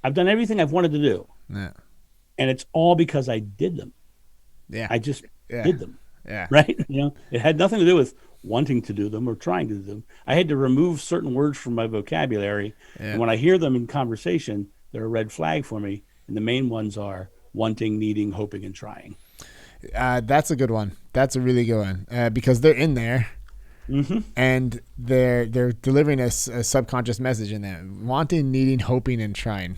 I've done everything I've wanted to do, Yeah. and it's all because I did them. Yeah. I just Yeah. did them, Yeah. right? It had nothing to do with wanting to do them or trying to do them. I had to remove certain words from my vocabulary, and when I hear them in conversation, they're a red flag for me. And the main ones are wanting, needing, hoping, and trying. That's a good one. That's a really good one because they're in there, and they're delivering a subconscious message in there: wanting, needing, hoping, and trying.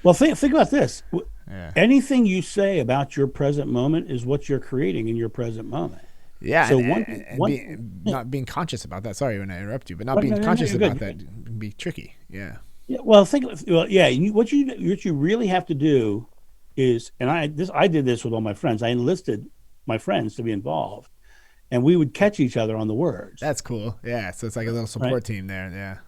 Well, think about this. Yeah. Anything you say about your present moment is what you're creating in your present moment. Yeah. So not being conscious about that. Sorry when I interrupt you, but not being conscious about that can be tricky. Yeah. Yeah. Well, what you really have to do is, and I did this with all my friends. I enlisted my friends to be involved, and we would catch each other on the words. That's cool. Yeah. So it's like a little support team there. Yeah.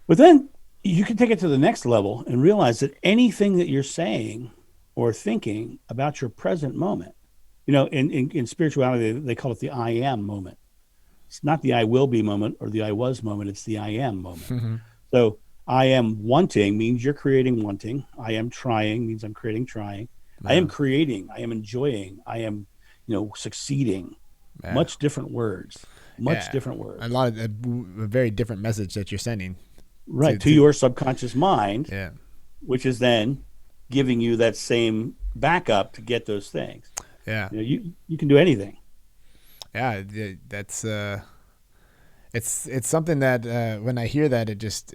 But then you can take it to the next level and realize that anything that you're saying or thinking about your present moment, in spirituality, they call it the I am moment. It's not the I will be moment or the I was moment. It's the I am moment. So I am wanting means you're creating wanting. I am trying means I'm creating trying. I am creating. I am enjoying. I am, succeeding. Much different words. Different words. A lot of a very different message that you're sending. Right, to your subconscious mind, Yeah. which is then giving you that same backup to get those things. Yeah. You can do anything. Yeah, that's it's something that when I hear that, it just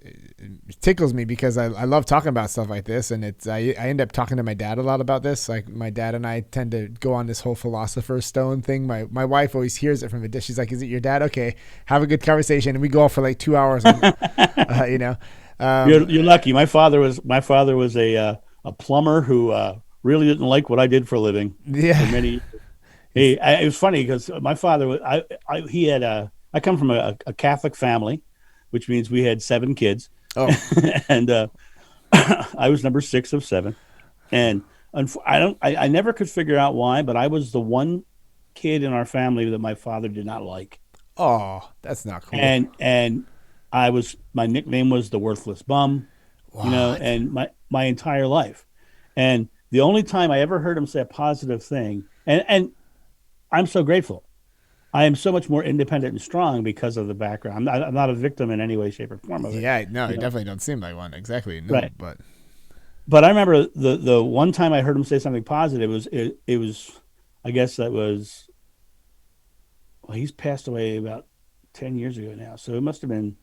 tickles me because I love talking about stuff like this, and I end up talking to my dad a lot about this. Like my dad and I tend to go on this whole philosopher's stone thing. My wife always hears it from a distance. She's like, "Is it your dad? Okay, have a good conversation." And we go off for like 2 hours. You're lucky. My father was a plumber who really didn't like what I did for a living. Yeah. For many. It was funny because my father was I come from a Catholic family, which means we had 7 kids. Oh. And I was number 6 of 7. And I never could figure out why, but I was the one kid in our family that my father did not like. Oh, that's not cool. And my nickname was the worthless bum, and my entire life. And the only time I ever heard him say a positive thing, and I'm so grateful. I am so much more independent and strong because of the background. I'm not a victim in any way, shape, or form of it. Yeah, no, you definitely don't seem like one. Exactly. No, right. But I remember the one time I heard him say something positive, it was I guess that was, well, he's passed away about 10 years ago now. So it must have been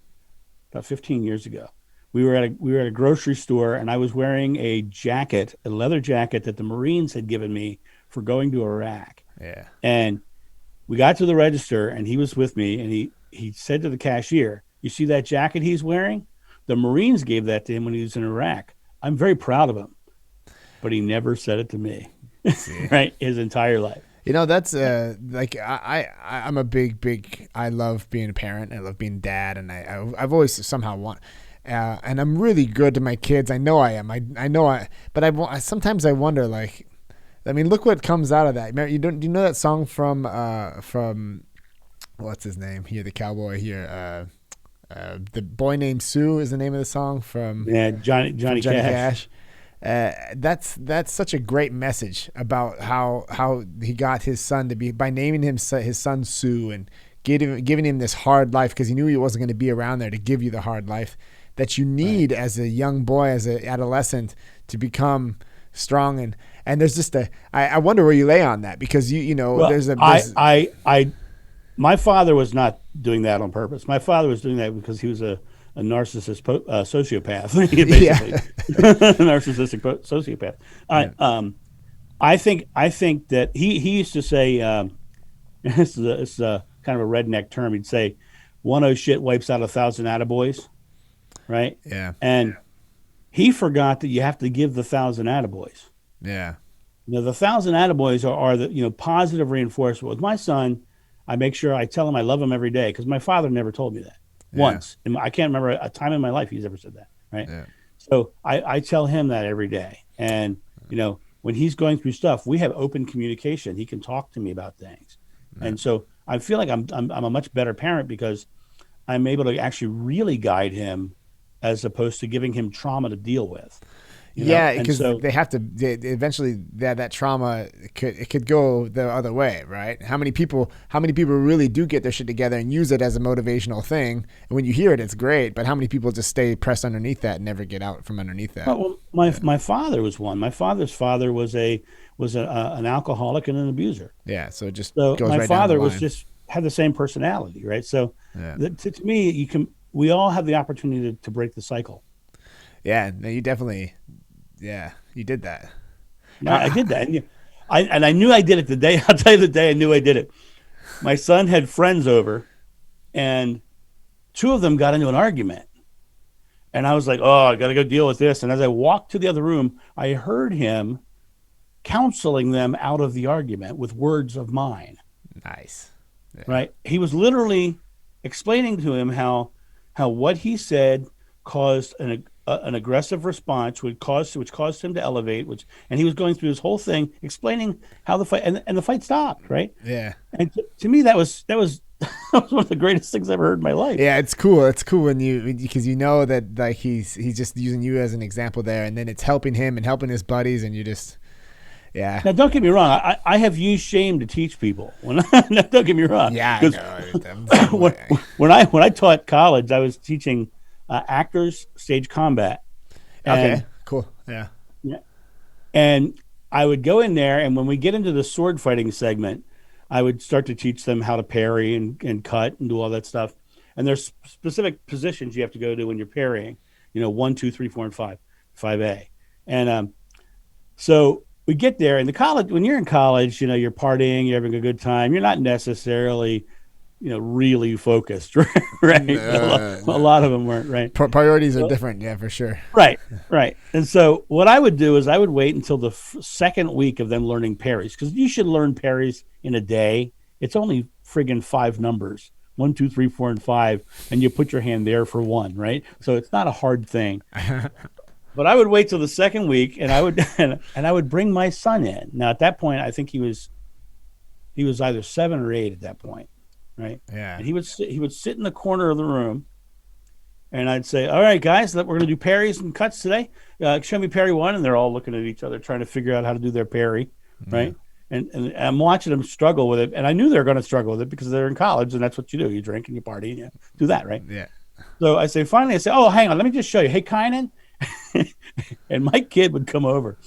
about 15 years ago. We were at a grocery store, and I was wearing a leather jacket that the Marines had given me for going to Iraq. Yeah. And we got to the register, and he was with me, and he said to the cashier, "You see that jacket he's wearing? The Marines gave that to him when he was in Iraq. I'm very proud of him." But he never said it to me, right? His entire life. That's like I'm a big. I love being a parent. I love being a dad, and I've always somehow want. And I'm really good to my kids. I know I am. I know but sometimes I wonder, like, I mean, look what comes out of that. Do you know that song from what's his name here, the cowboy here, The Boy Named Sue is the name of the song from Johnny Cash. That's such a great message about how he got his son to be by naming his son Sue and giving him this hard life because he knew he wasn't going to be around there to give you the hard life that you need as a young boy, as an adolescent, to become strong. And there's just I wonder where you lay on that because my father was not doing that on purpose. My father was doing that because he was a narcissist sociopath, basically. Narcissistic sociopath. I think that he used to say, this is a kind of a redneck term. He'd say, "One oh shit wipes out 1,000 attaboys," right? Yeah. And he forgot that you have to give the 1,000 attaboys. Yeah. The 1,000 attaboys are the positive reinforcement. With my son, I make sure I tell him I love him every day because my father never told me that once. And I can't remember a time in my life he's ever said that, right? Yeah. So I tell him that every day. And, when he's going through stuff, we have open communication. He can talk to me about things. Yeah. And so I feel like I'm a much better parent because I'm able to actually really guide him as opposed to giving him trauma to deal with. Yeah, And because so they have to eventually that trauma could go the other way, right? How many people really do get their shit together and use it as a motivational thing? And when you hear it, it's great. But how many people just stay pressed underneath that and never get out from underneath that? well, my father was one. My father's father was an alcoholic and an abuser. Yeah, so it just So goes my right down the father line. had the same personality, right? So Yeah, to me, we all have the opportunity to break the cycle. yeah. No, you definitely, yeah, you did that. I did that, and I knew I did it the day. I'll tell you the day I knew I did it. My son had friends over, and two of them got into an argument, and I was like, "Oh, I got to go deal with this." And as I walked to the other room, I heard him counseling them out of the argument with words of mine. Nice. Yeah. Right? He was literally explaining to him how what he said caused an aggressive response, which caused him to elevate. And he was going through this whole thing, explaining how the fight and the fight stopped. Right? Yeah. And to me, that was that was one of the greatest things I ever heard in my life. Yeah, it's cool. It's cool because you know that like he's just using you as an example there, and then it's helping him and helping his buddies, and you just. Yeah. Now, don't get me wrong. I have used shame to teach people. Don't get me wrong. Yeah, I know. when I taught college, I was teaching actors stage combat. Okay, cool. Yeah. And I would go in there, and when we get into the sword fighting segment, I would start to teach them how to parry and cut and do all that stuff. And there's specific positions you have to go to when you're parrying. 1, 2, 3, 4, and 5, 5A. And so we get there, and when you're in college, you're partying, you're having a good time. You're not necessarily, really focused, right? A lot of them weren't, right? Priorities are different, yeah, for sure. Right. And so what I would do is I would wait until the second week of them learning parries, because you should learn parries in a day. It's only friggin' 5 numbers. 1, 2, 3, 4, and 5, and you put your hand there for 1, right? So it's not a hard thing. But I would wait till the second week, and I would bring my son in. Now at that point, I think he was either 7 or 8 at that point, right? Yeah. And he would sit in the corner of the room, and I'd say, "All right, guys, we're going to do parries and cuts today. Show me parry 1," and they're all looking at each other, trying to figure out how to do their parry, right? And I'm watching them struggle with it, and I knew they were going to struggle with it because they're in college, and that's what you do: you drink and you party and you do that, right? Yeah. So finally, I say, "Oh, hang on, let me just show you. Hey, Kynan." And my kid would come over,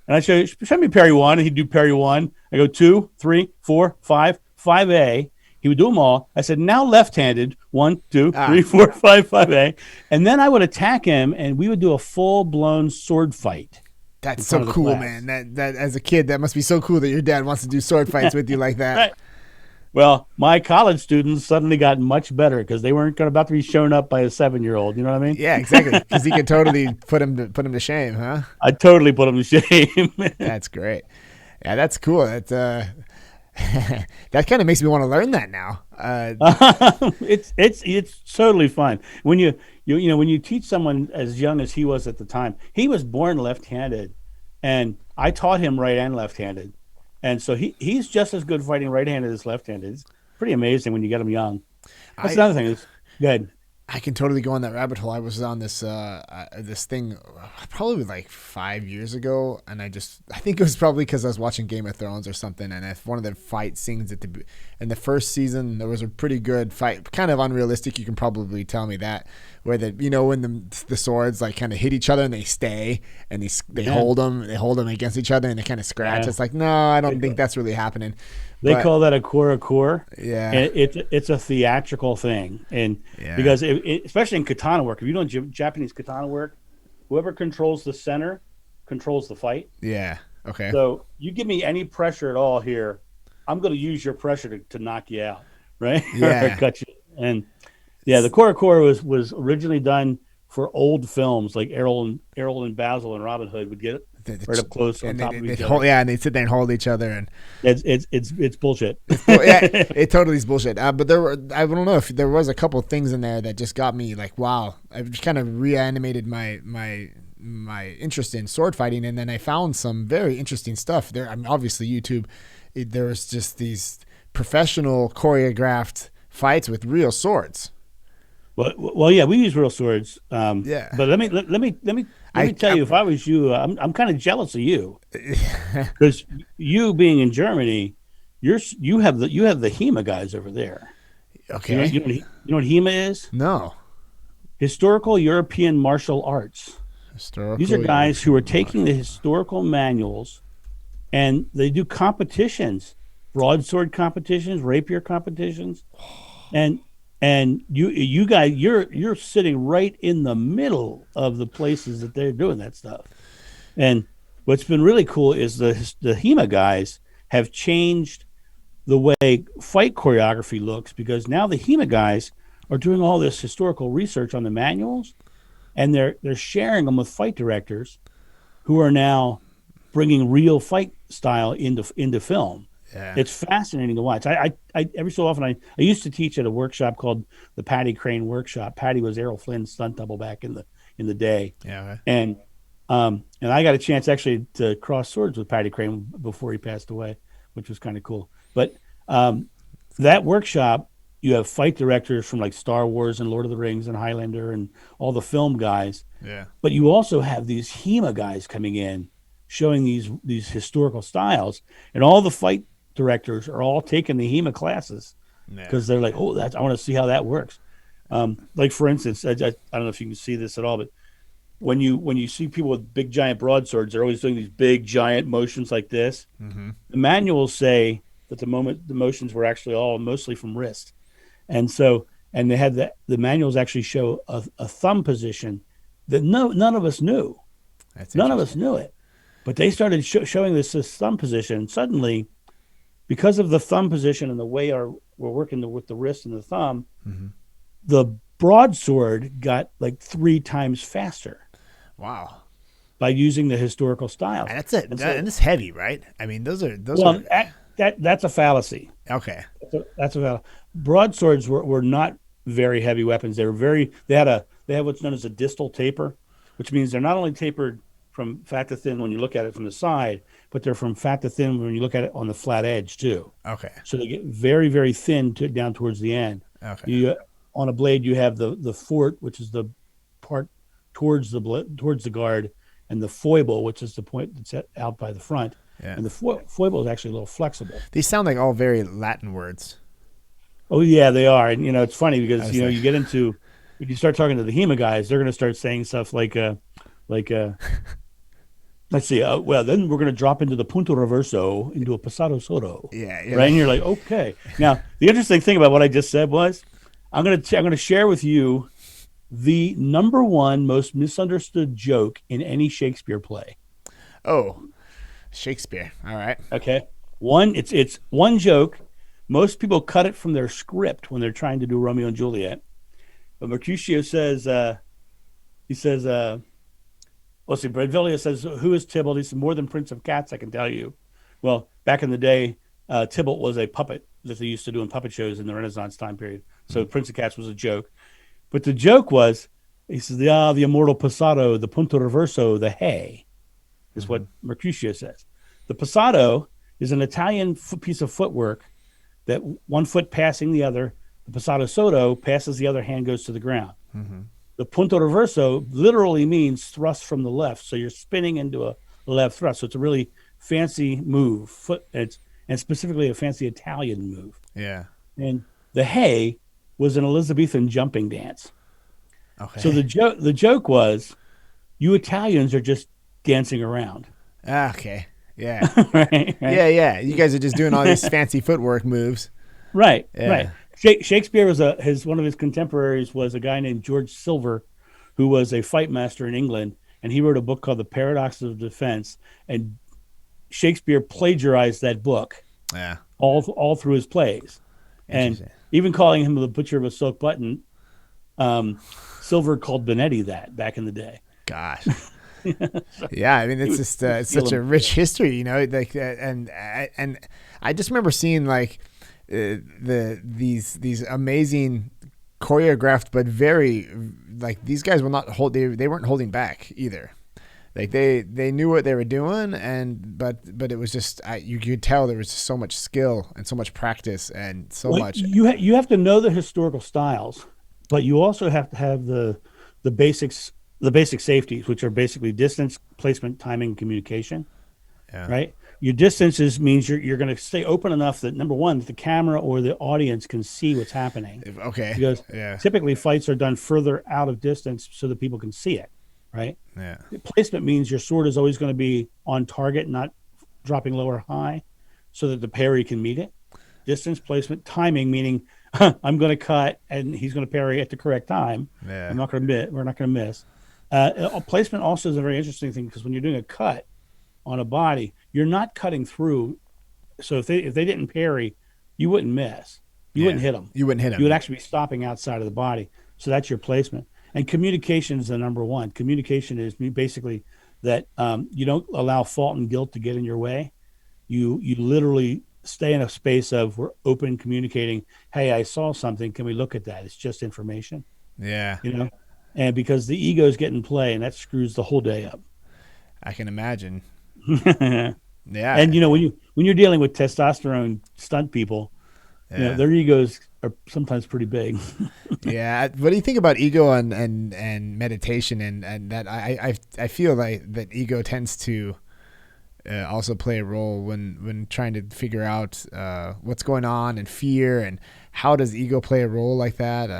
and I show me parry 1, and he'd do parry 1. I go 2, 3, 4, 5, 5A. He would do them all. I said, "Now left-handed, 1, 2, 3, 4, 5, 5A," and then I would attack him, and we would do a full-blown sword fight. That's so cool, man. That as a kid, that must be so cool that your dad wants to do sword fights with you like that. Right. Well, my college students suddenly got much better because they weren't about to be shown up by a 7-year-old. You know what I mean? Yeah, exactly. Because he could totally put him to shame, huh? I totally put him to shame. That's great. Yeah, that's cool. That that kind of makes me want to learn that now. It's totally fun when you teach someone as young as he was at the time. He was born left-handed, and I taught him right and left-handed. And so he's just as good fighting right-handed as left-handed. It's pretty amazing when you get him young. That's another thing. It's good. I can totally go on that rabbit hole. I was on this thing probably like 5 years ago, and I think it was probably because I was watching Game of Thrones or something, and if one of the fight scenes in the first season, there was a pretty good fight, kind of unrealistic. You can probably tell me that, where when the swords like kind of hit each other and they stay and they hold them against each other and they kind of scratch. Yeah. It's like, no, I don't think that's really happening. They call that a core. Yeah, and it's a theatrical thing, and because especially in katana work, if you know Japanese katana work, whoever controls the center controls the fight. Yeah. Okay. So you give me any pressure at all here, I'm going to use your pressure to knock you out, right? Yeah. Or cut you. And the core was originally done for old films like Errol and Basil and Robin Hood would get right up close on top of each other. And they sit there and hold each other, and it's bullshit. yeah, it totally is bullshit. But I don't know if there was a couple things in there that just got me like, wow. I've just kind of reanimated my interest in sword fighting, and then I found some very interesting stuff there. I mean, obviously YouTube, there was just these professional choreographed fights with real swords. Well, yeah, we use real swords. Yeah, but let me tell you, if I was you, I'm kind of jealous of you because you being in Germany, you have the HEMA guys over there. Okay, you know what HEMA is? No. Historical European Martial Arts. These are guys who are taking the historical manuals, and they do competitions, broadsword competitions, rapier competitions, and you guys, you're sitting right in the middle of the places that they're doing that stuff. And what's been really cool is the HEMA guys have changed the way fight choreography looks, because now the HEMA guys are doing all this historical research on the manuals, and they're sharing them with fight directors who are now bringing real fight style into film. Yeah. It's fascinating to watch. I every so often I used to teach at a workshop called the Patty Crane Workshop. Patty was Errol Flynn's stunt double back in the day. Yeah. And I got a chance actually to cross swords with Patty Crane before he passed away, which was kind of cool. But that workshop, you have fight directors from like Star Wars and Lord of the Rings and Highlander and all the film guys. Yeah. But you also have these HEMA guys coming in, showing these historical styles, and all the fight directors are all taking the HEMA classes because they're like, oh, I want to see how that works. Like for instance, I don't know if you can see this at all, but when you see people with big giant broadswords, they're always doing these big giant motions like this. Mm-hmm. The manuals say that the motions were actually all mostly from wrist, and they had the manuals actually show a thumb position that none of us knew. None of us knew it, but they started showing this thumb position. Suddenly, because of the thumb position and the way we're working with the wrist and the thumb, mm-hmm. the broadsword got like 3 times faster. Wow! By using the historical style. And that's it. And it's heavy, right? I mean, those are. That's a fallacy. Okay. That's a fallacy. Broadswords were not very heavy weapons. They had what's known as a distal taper, which means they're not only tapered from fat to thin when you look at it from the side, but they're from fat to thin when you look at it on the flat edge too. Okay. So they get very, very thin down towards the end. Okay. On a blade, you have the fort, which is the part towards the guard, and the foible, which is the point that's out by the front. Yeah. And the foible is actually a little flexible. These sound like all very Latin words. Oh yeah, they are. And it's funny because you get into, when you start talking to the HEMA guys, they're going to start saying stuff like let's see. Well, then we're going to drop into the punto reverso into a pasado soto. Yeah. Right. And you're like, okay. Now, the interesting thing about what I just said was, I'm going to share with you the number one most misunderstood joke in any Shakespeare play. Oh, Shakespeare. All right. Okay. It's one joke. Most people cut it from their script when they're trying to do Romeo and Juliet. But Mercutio says, let's see, Bradvillia says, who is Tybalt? He said, more than Prince of Cats, I can tell you. Well, back in the day, Tybalt was a puppet that they used to do in puppet shows in the Renaissance time period. So Prince of Cats was a joke. But the joke was, he says, the immortal pasado, the punto reverso, the hay, is what Mercutio says. The pasado is an Italian piece of footwork that one foot passing the other. The pasado soto passes the other, hand goes to the ground. Mm-hmm. The punto reverso literally means thrust from the left. So you're spinning into a left thrust. So it's a really fancy move, and specifically a fancy Italian move. Yeah. And the hay was an Elizabethan jumping dance. Okay. So the joke was, you Italians are just dancing around. Okay. Yeah. right. Yeah. You guys are just doing all these fancy footwork moves. Right. Yeah. Right. Shakespeare was one of his contemporaries was a guy named George Silver, who was a fight master in England, and he wrote a book called The Paradox of Defense, and Shakespeare plagiarized that book. Yeah. All through his plays, and even calling him the butcher of a silk button. Silver called Benetti that back in the day. Gosh. Yeah, I mean, it's just it's such a rich history, like and I just remember seeing like these amazing choreographed, but very like these guys will not hold. They weren't holding back either. Like they knew what they were doing, but it was just you could tell there was just so much skill and so much practice and so much. You have to know the historical styles, but you also have to have the basics, the basic safeties, which are basically distance, placement, timing, communication. Yeah. Right. Your distances means you're going to stay open enough that, number one, the camera or the audience can see what's happening. Okay. Because typically fights are done further out of distance so that people can see it. Right. Yeah. Placement means your sword is always going to be on target, not dropping low or high, so that the parry can meet it. Distance, placement, timing, meaning I'm going to cut and he's going to parry at the correct time. Yeah. I'm not going to miss. We're not going to miss. Placement also is a very interesting thing, because when you're doing a cut on a body, you're not cutting through. So if they didn't parry, you wouldn't miss. You wouldn't hit them. You wouldn't hit them. You would actually be stopping outside of the body. So that's your placement. And communication is the number one. Communication is basically that you don't allow fault and guilt to get in your way. You literally stay in a space of, we're open, communicating. Hey, I saw something. Can we look at that? It's just information. Yeah. And because the egos get in play, and that screws the whole day up. I can imagine. Yeah. And when you're dealing with testosterone stunt people, their egos are sometimes pretty big. Yeah. What do you think about ego and meditation and that? I feel like that ego tends to also play a role when trying to figure out what's going on, and fear, and how does ego play a role like that?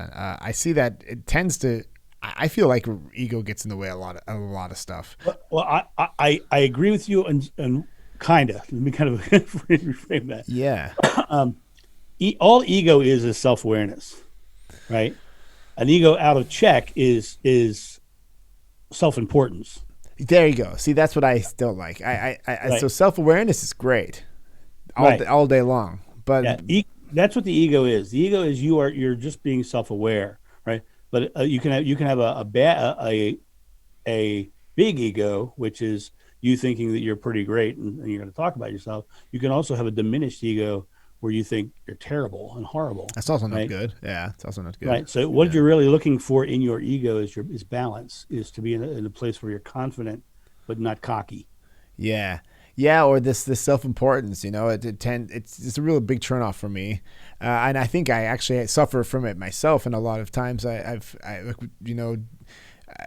I see that it tends to. I feel like ego gets in the way a lot of stuff. Well, I agree with you, and kind of. Let me kind of reframe that. Yeah. All ego is self-awareness, right? An ego out of check is self-importance. There you go. See, that's what I still like. Right. So self-awareness is great, all day long. But that's what the ego is. The ego is you're just being self-aware, right? But you can have a big ego, which is you thinking that you're pretty great and you're going to talk about yourself. You can also have a diminished ego where you think you're terrible and horrible. That's also not good. Yeah, it's also not good. Right. So what you're really looking for in your ego is balance, is to be in a place where you're confident but not cocky. Yeah. Yeah, or this self-importance, it's a real big turnoff for me, and I think I actually suffer from it myself. And a lot of times,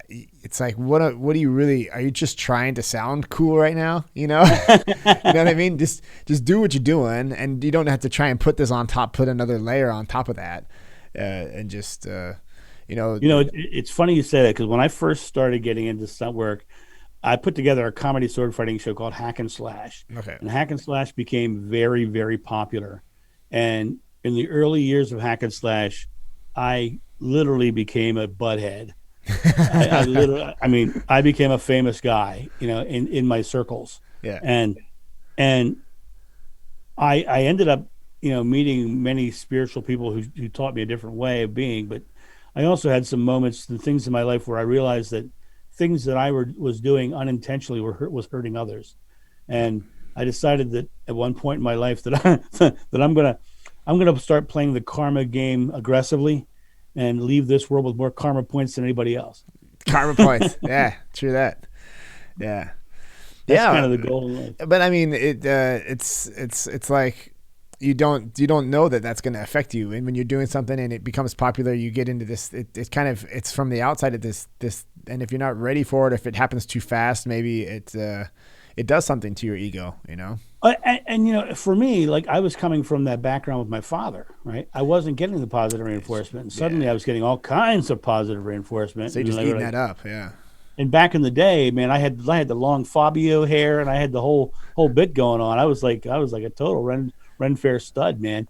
it's like, what are you really? Are you just trying to sound cool right now? You know what I mean? Just do what you're doing, and you don't have to try and put another layer on top of that, and just It's funny you say that, because when I first started getting into stunt work, I put together a comedy sword fighting show called Hack and Slash. Okay. And Hack and Slash became very, very popular. And in the early years of Hack and Slash, I literally became a butthead. I became a famous guy, in my circles. Yeah. And I ended up, meeting many spiritual people who taught me a different way of being. But I also had some moments and things in my life where I realized that things that I was doing unintentionally was hurting others, and I decided that at one point in my life that I'm gonna start playing the karma game aggressively, and leave this world with more karma points than anybody else. Karma points, yeah, true that, yeah. That's kind of the goal in life. But I mean, it's like you don't know that that's going to affect you, and when you're doing something and it becomes popular, you get into this. It's from the outside of this, and if you're not ready for it, if it happens too fast, maybe it does something to your ego, And for me, like, I was coming from that background with my father, right? I wasn't getting the positive reinforcement, and suddenly I was getting all kinds of positive reinforcement. So you're just eating that up, yeah. And back in the day, man, I had the long Fabio hair, and I had the whole bit going on. I was like a total Ren Fair stud, man.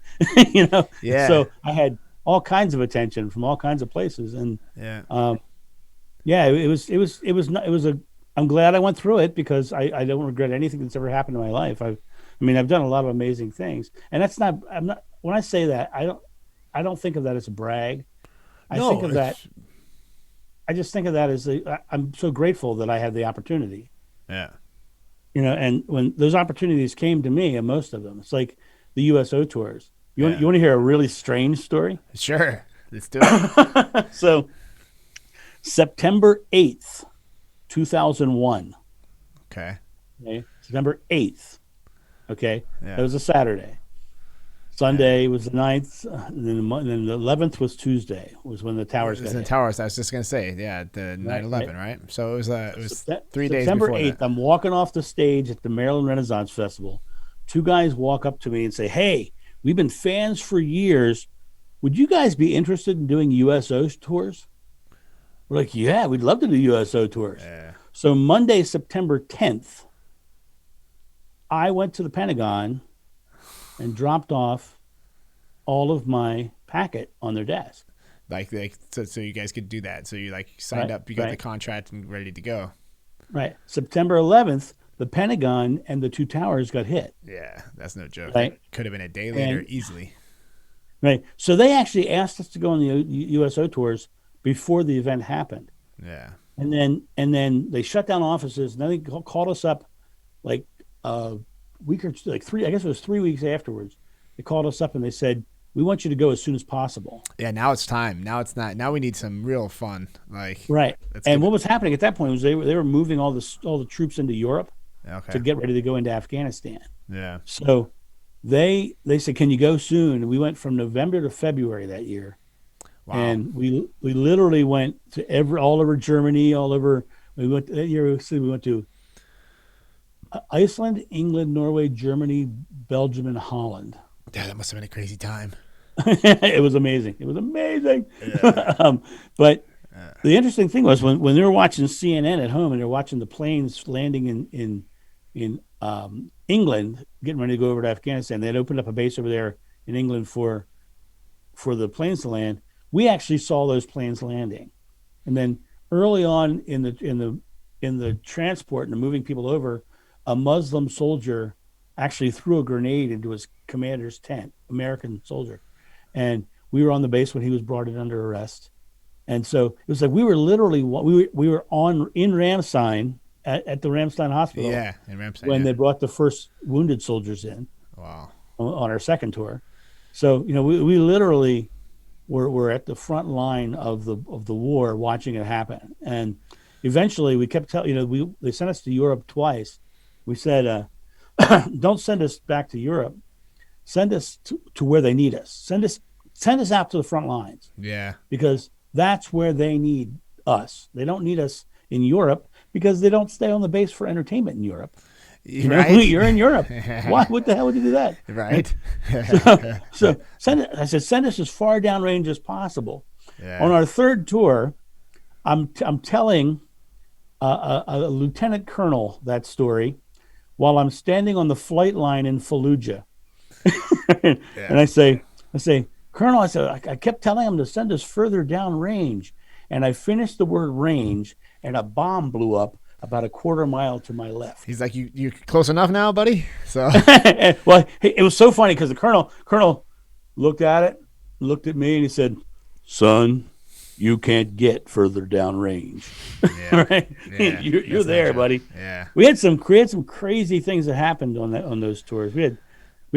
Yeah. So I had all kinds of attention from all kinds of places, and I'm glad I went through it, because I don't regret anything that's ever happened in my life. I've done a lot of amazing things, and when I say that, I don't think of that as a brag. I think I just think of that as I'm so grateful that I had the opportunity. Yeah. And when those opportunities came to me, and most of them, it's like the USO tours. You Yeah. want to hear a really strange story? Sure. Let's do it. So September 8th, 2001. Okay. Okay. September 8th. Okay. Yeah. That was a Saturday. Sunday was the 9th. And then the 11th was Tuesday, was when the towers got hit. The towers. I was just going to say, yeah, the 9/11, right? So it was 3 days September before 8th, that. I'm walking off the stage at the Maryland Renaissance Festival. Two guys walk up to me and say, "Hey, we've been fans for years. Would you guys be interested in doing USO tours?" We're like, "Yeah, we'd love to do USO tours." Yeah. So Monday, September 10th, I went to the Pentagon and dropped off all of my packet on their desk. Like so you guys could do that. So you signed up, you got the contract and ready to go. Right. September 11th, the Pentagon and the two towers got hit. Yeah, that's no joke. Right. It could have been a day later easily. Right. So they actually asked us to go on the USO tours before the event happened. Yeah. And then they shut down offices, and then they called us up like a week or two, like 3, I guess it was 3 weeks afterwards. They called us up and they said, "We want you to go as soon as possible." Yeah, now it's time. Now it's not. Now we need some real fun. Right. And what was happening at that point was they were moving all the troops into Europe to get ready to go into Afghanistan. Yeah. So they said, "Can you go soon?" And we went from November to February that year. Wow. And we literally went to all over Germany, all over. We went that year. We went to Iceland, England, Norway, Germany, Belgium, and Holland. Yeah, that must have been a crazy time. It was amazing. It was amazing. Yeah. But the interesting thing was when they were watching CNN at home and they're watching the planes landing in England, getting ready to go over to Afghanistan. They had opened up a base over there in England for the planes to land. We actually saw those planes landing, and then early on in the transport and the moving people over, a Muslim soldier actually threw a grenade into his commander's tent, American soldier. And we were on the base when he was brought in under arrest. And so it was like we were literally we were in Ramstein at the Ramstein hospital. Yeah, in Ramstein. When they brought the first wounded soldiers in. Wow. On our second tour. So, we literally were at the front line of the war watching it happen. And eventually we kept they sent us to Europe twice. We said, don't send us back to Europe. Send us to where they need us. Send us out to the front lines. Yeah. Because that's where they need us. They don't need us in Europe because they don't stay on the base for entertainment in Europe. Right? You're in Europe. Why? What the hell would you do that? Right. So send us as far downrange as possible. Yeah. On our third tour, I'm telling a lieutenant colonel that story while I'm standing on the flight line in Fallujah. And I say, Colonel, I kept telling him to send us further down range. And I finished the word range, and a bomb blew up about a quarter mile to my left. He's like, you're close enough now, buddy? So well, it was so funny because the colonel looked at it, looked at me, and he said, "Son, you can't get further down range." Yeah. Right? Yeah. You're there, buddy. Yeah. We had some crazy things that happened on those tours. We had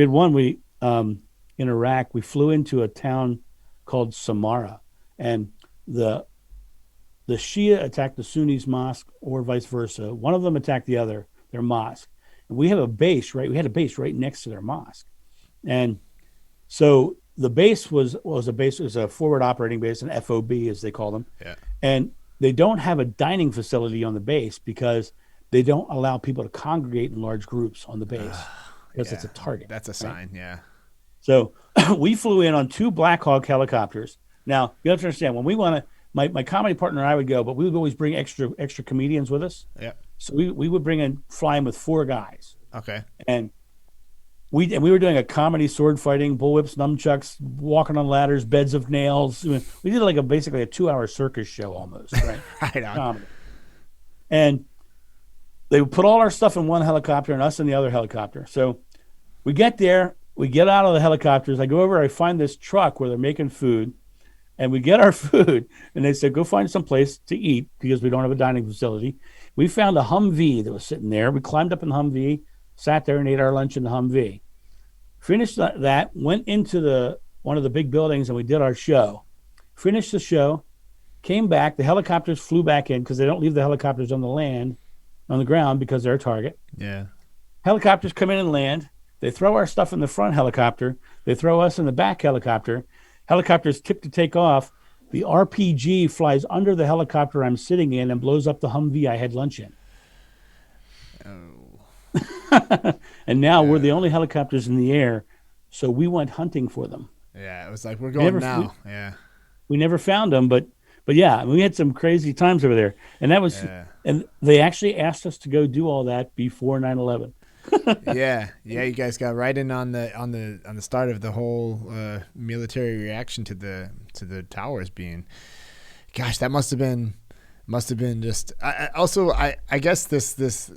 one in Iraq. We flew into a town called Samarra, and the Shia attacked the Sunnis mosque or vice versa. One of them attacked their mosque. And we have a base, right? We had a base right next to their mosque. And so the base was a forward operating base, an FOB as they call them. Yeah. And they don't have a dining facility on the base because they don't allow people to congregate in large groups on the base because it's a target. That's a sign, right? Yeah. So we flew in on 2 Black Hawk helicopters. Now, you have to understand, when we want to, my comedy partner and I would go, but we would always bring extra comedians with us. Yeah. So we would fly in with 4 guys. Okay. And we were doing a comedy sword fighting, bullwhips, nunchucks, walking on ladders, beds of nails. We did basically a 2-hour circus show almost, right? Right on. Comedy. And they would put all our stuff in one helicopter and us in the other helicopter. So we get there, we get out of the helicopters. I go over, I find this truck where they're making food. and we get our food, and they said, go find some place to eat because we don't have a dining facility. We found a Humvee that was sitting there. We climbed up in the Humvee, sat there and ate our lunch in the Humvee. Finished that, went into one of the big buildings, and we did our show. Finished the show, came back. The helicopters flew back in because they don't leave the helicopters on the ground because they're a target. Yeah. Helicopters come in and land. They throw our stuff in the front helicopter. They throw us in the back helicopter. Helicopters tip to take off. The RPG flies under the helicopter I'm sitting in and blows up the Humvee I had lunch in. Oh. And now we're the only helicopters in the air, so we went hunting for them. Yeah, it was like, we're going now. We never found them, but yeah, we had some crazy times over there. And that was, and they actually asked us to go do all that before 9/11. Yeah, you guys got right in on the start of the whole military reaction to the towers being. Gosh, that must have been just. I guess this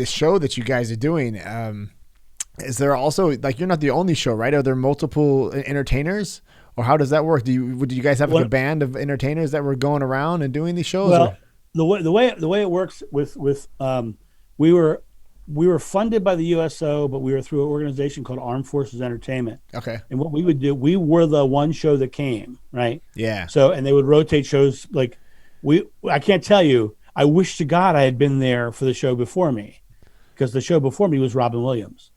show that you guys are doing. Is there also, like, you're not the only show, right? Are there multiple entertainers, or how does that work? Do you guys have like a band of entertainers that were going around and doing these shows? Well, the way it works with we were funded by the USO, but we were through an organization called Armed Forces Entertainment. Okay. And what we would do, we were the one show that came, right? Yeah. So, and they would rotate shows. Like I can't tell you, I wish to God I had been there for the show before me, because the show before me was Robin Williams.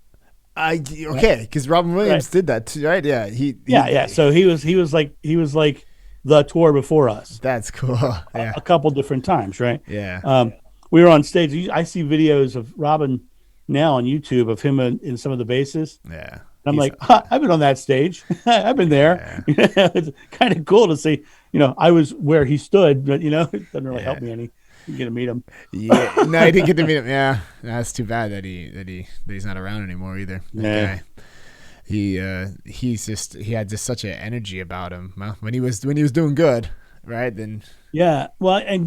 Okay, because Robin Williams did that too, right? Yeah. Yeah. So he was like the tour before us. That's cool. Yeah. A couple different times, right? Yeah. We were on stage. I see videos of Robin now on YouTube of him in some of the bases. Yeah. And I'm like, I've been on that stage. I've been there. Yeah. It's kind of cool to see, I was where he stood, but, it doesn't really help me any. You get to meet him. Yeah. No, I didn't get to meet him. Yeah. That's too bad that he's not around anymore either. That guy. He had just such an energy about him. Well, when he was doing good, right? Then. Yeah. Well, and,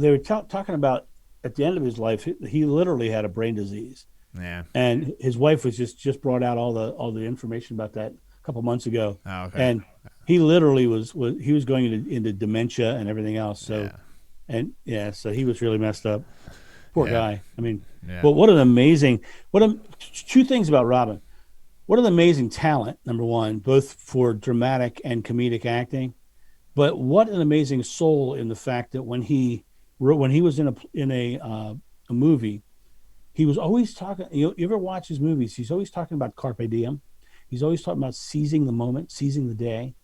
they were talking about, at the end of his life, he literally had a brain disease. Yeah. And his wife was just brought out all the information about that a couple months ago. Oh, okay. And he literally was going into dementia and everything else. So, so he was really messed up. Poor guy. I mean, but what an amazing, two things about Robin. What an amazing talent, number one, both for dramatic and comedic acting. But what an amazing soul in the fact that when he was in a movie, he was always talking. You ever watch his movies? He's always talking about carpe diem. He's always talking about seizing the moment, seizing the day,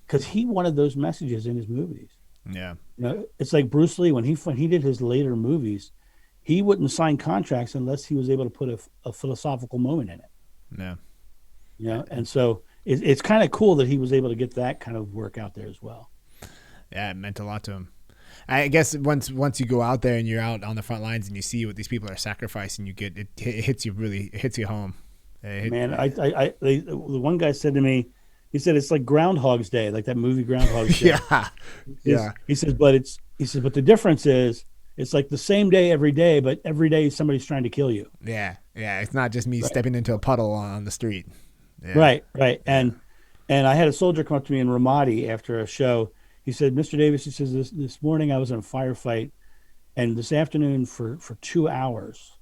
because he wanted those messages in his movies. Yeah, it's like Bruce Lee when he did his later movies, he wouldn't sign contracts unless he was able to put a philosophical moment in it. Yeah, and so it's kind of cool that he was able to get that kind of work out there as well. Yeah, it meant a lot to him. I guess once you go out there and you're out on the front lines and you see what these people are sacrificing, it hits you home. Man, the one guy said to me, he said it's like Groundhog's Day, like that movie Groundhog's Day. Yeah. He says, but the difference is it's like the same day every day, but every day somebody's trying to kill you. Yeah. It's not just me stepping into a puddle on the street. Yeah. Right. And I had a soldier come up to me in Ramadi after a show. He said, Mr. Davis, he says, this morning I was in a firefight, and this afternoon for 2 hours,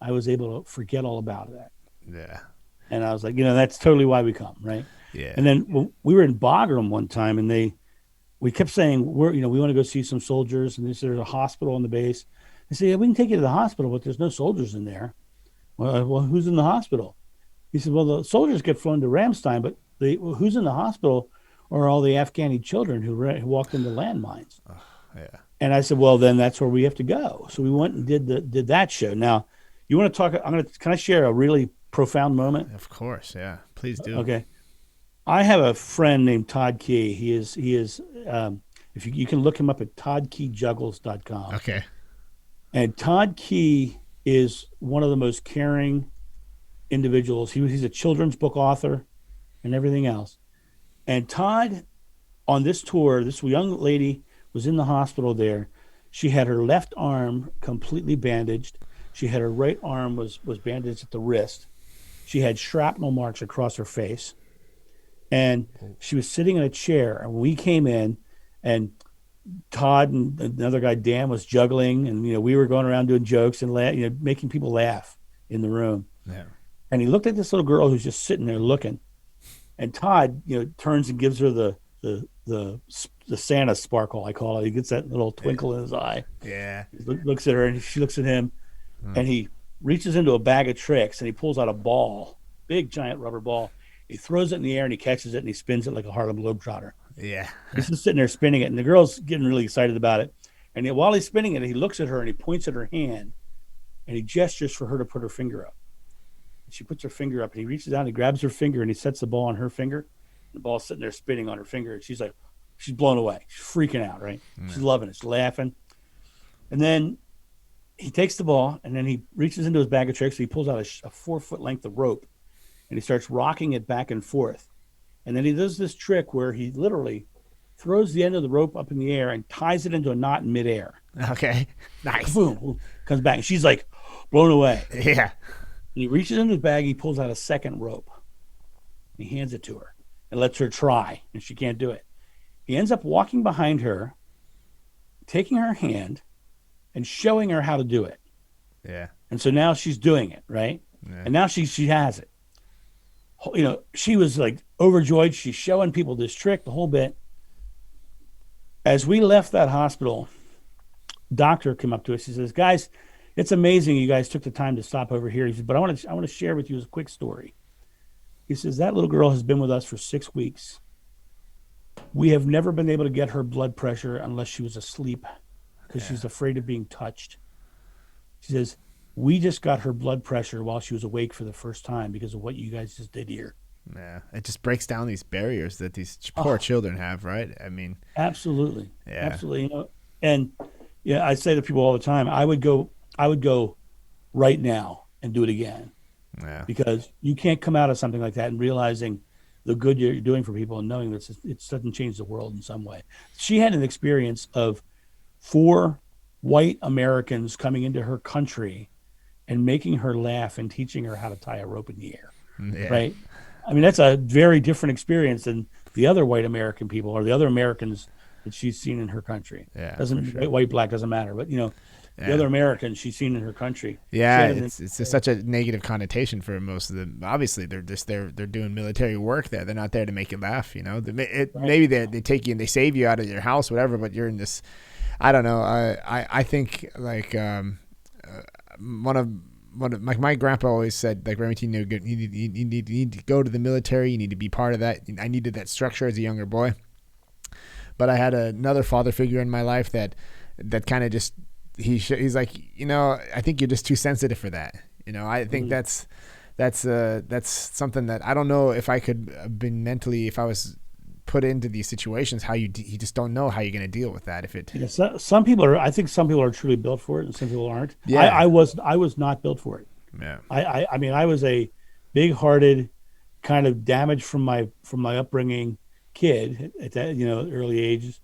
I was able to forget all about that. Yeah. And I was like, that's totally why we come, right? Yeah. And then we were in Bagram one time, and we kept saying, we want to go see some soldiers, and there's a hospital on the base. They said, yeah, we can take you to the hospital, but there's no soldiers in there. Well, who's in the hospital? He said, well, the soldiers get flown to Ramstein, but who's in the hospital are all the Afghani children who walked into landmines. Oh, yeah. And I said, well, then that's where we have to go. So we went and did that show. Now, you want to talk? Can I share a really profound moment? Of course, yeah. Please do. Okay. I have a friend named Todd Key. He is. If you can look him up at toddkeyjuggles.com. Okay. And Todd Key is one of the most caring individuals. He's a children's book author and everything else. And Todd, on this tour, this young lady was in the hospital there. She had her left arm completely bandaged. She had her right arm was bandaged at the wrist. She had shrapnel marks across her face. And she was sitting in a chair, and we came in, and Todd and another guy, Dan, was juggling, and we were going around doing jokes and making people laugh in the room. Yeah. And he looked at this little girl who's just sitting there looking, and Todd, turns and gives her the Santa sparkle, I call it. He gets that little twinkle in his eye. Yeah. He looks at her, and she looks at him, and he reaches into a bag of tricks, and he pulls out a ball, big giant rubber ball. He throws it in the air, and he catches it, and he spins it like a Harlem Globetrotter. Yeah. He's just sitting there spinning it, and the girl's getting really excited about it. And while he's spinning it, he looks at her, and he points at her hand, and he gestures for her to put her finger up. And she puts her finger up, and he reaches out, and he grabs her finger, and he sets the ball on her finger. The ball's sitting there spinning on her finger, and she's blown away. She's freaking out, right? She's loving it. She's laughing. And then he takes the ball, and then he reaches into his bag of tricks. He pulls out a 4-foot length of rope, and he starts rocking it back and forth. And then he does this trick where he literally throws the end of the rope up in the air and ties it into a knot in midair. Okay. Nice. Boom. Comes back, and she's like blown away. Yeah. And he reaches into his bag. He pulls out a second rope. And he hands it to her and lets her try, and she can't do it. He ends up walking behind her, taking her hand, and showing her how to do it. Yeah. And so now she's doing it, right? Yeah. And now she has it. She was like overjoyed. She's showing people this trick, the whole bit. As we left that hospital, doctor came up to us. He says, "Guys, it's amazing you guys took the time to stop over here." He says, "But I want to share with you a quick story." He says, "That little girl has been with us for 6 weeks. We have never been able to get her blood pressure unless she was asleep because she's afraid of being touched." She says, "We just got her blood pressure while she was awake for the first time because of what you guys just did here." Yeah. It just breaks down these barriers that these poor children have, right? I mean, absolutely. Yeah. Absolutely. And I say to people all the time, I would go right now and do it again. Yeah. Because you can't come out of something like that and realizing the good you're doing for people and knowing that it doesn't change the world in some way. She had an experience of 4 white Americans coming into her country and making her laugh and teaching her how to tie a rope in the air. Yeah. Right? I mean, that's a very different experience than the other white American people or the other Americans that she's seen in her country. Yeah, Doesn't for sure. white, black doesn't matter, but the other Americans she's seen in her country. Yeah, it's just such a negative connotation for most of them. Obviously, they're doing military work there. They're not there to make you laugh. Maybe they take you and they save you out of your house, whatever. But you're in this. I don't know. I think like one of my grandpa always said, like, Remington, you need to go to the military. You need to be part of that. I needed that structure as a younger boy. But I had another father figure in my life that kind of just. He's like, I think you're just too sensitive for that. I think that's something that I don't know if I could have been mentally, if I was put into these situations, you just don't know how you're going to deal with that. If it, some people are, I think some people are truly built for it and some people aren't. Yeah. I was not built for it. Yeah. I mean, I was a big hearted kind of damaged from my upbringing kid at that, early ages.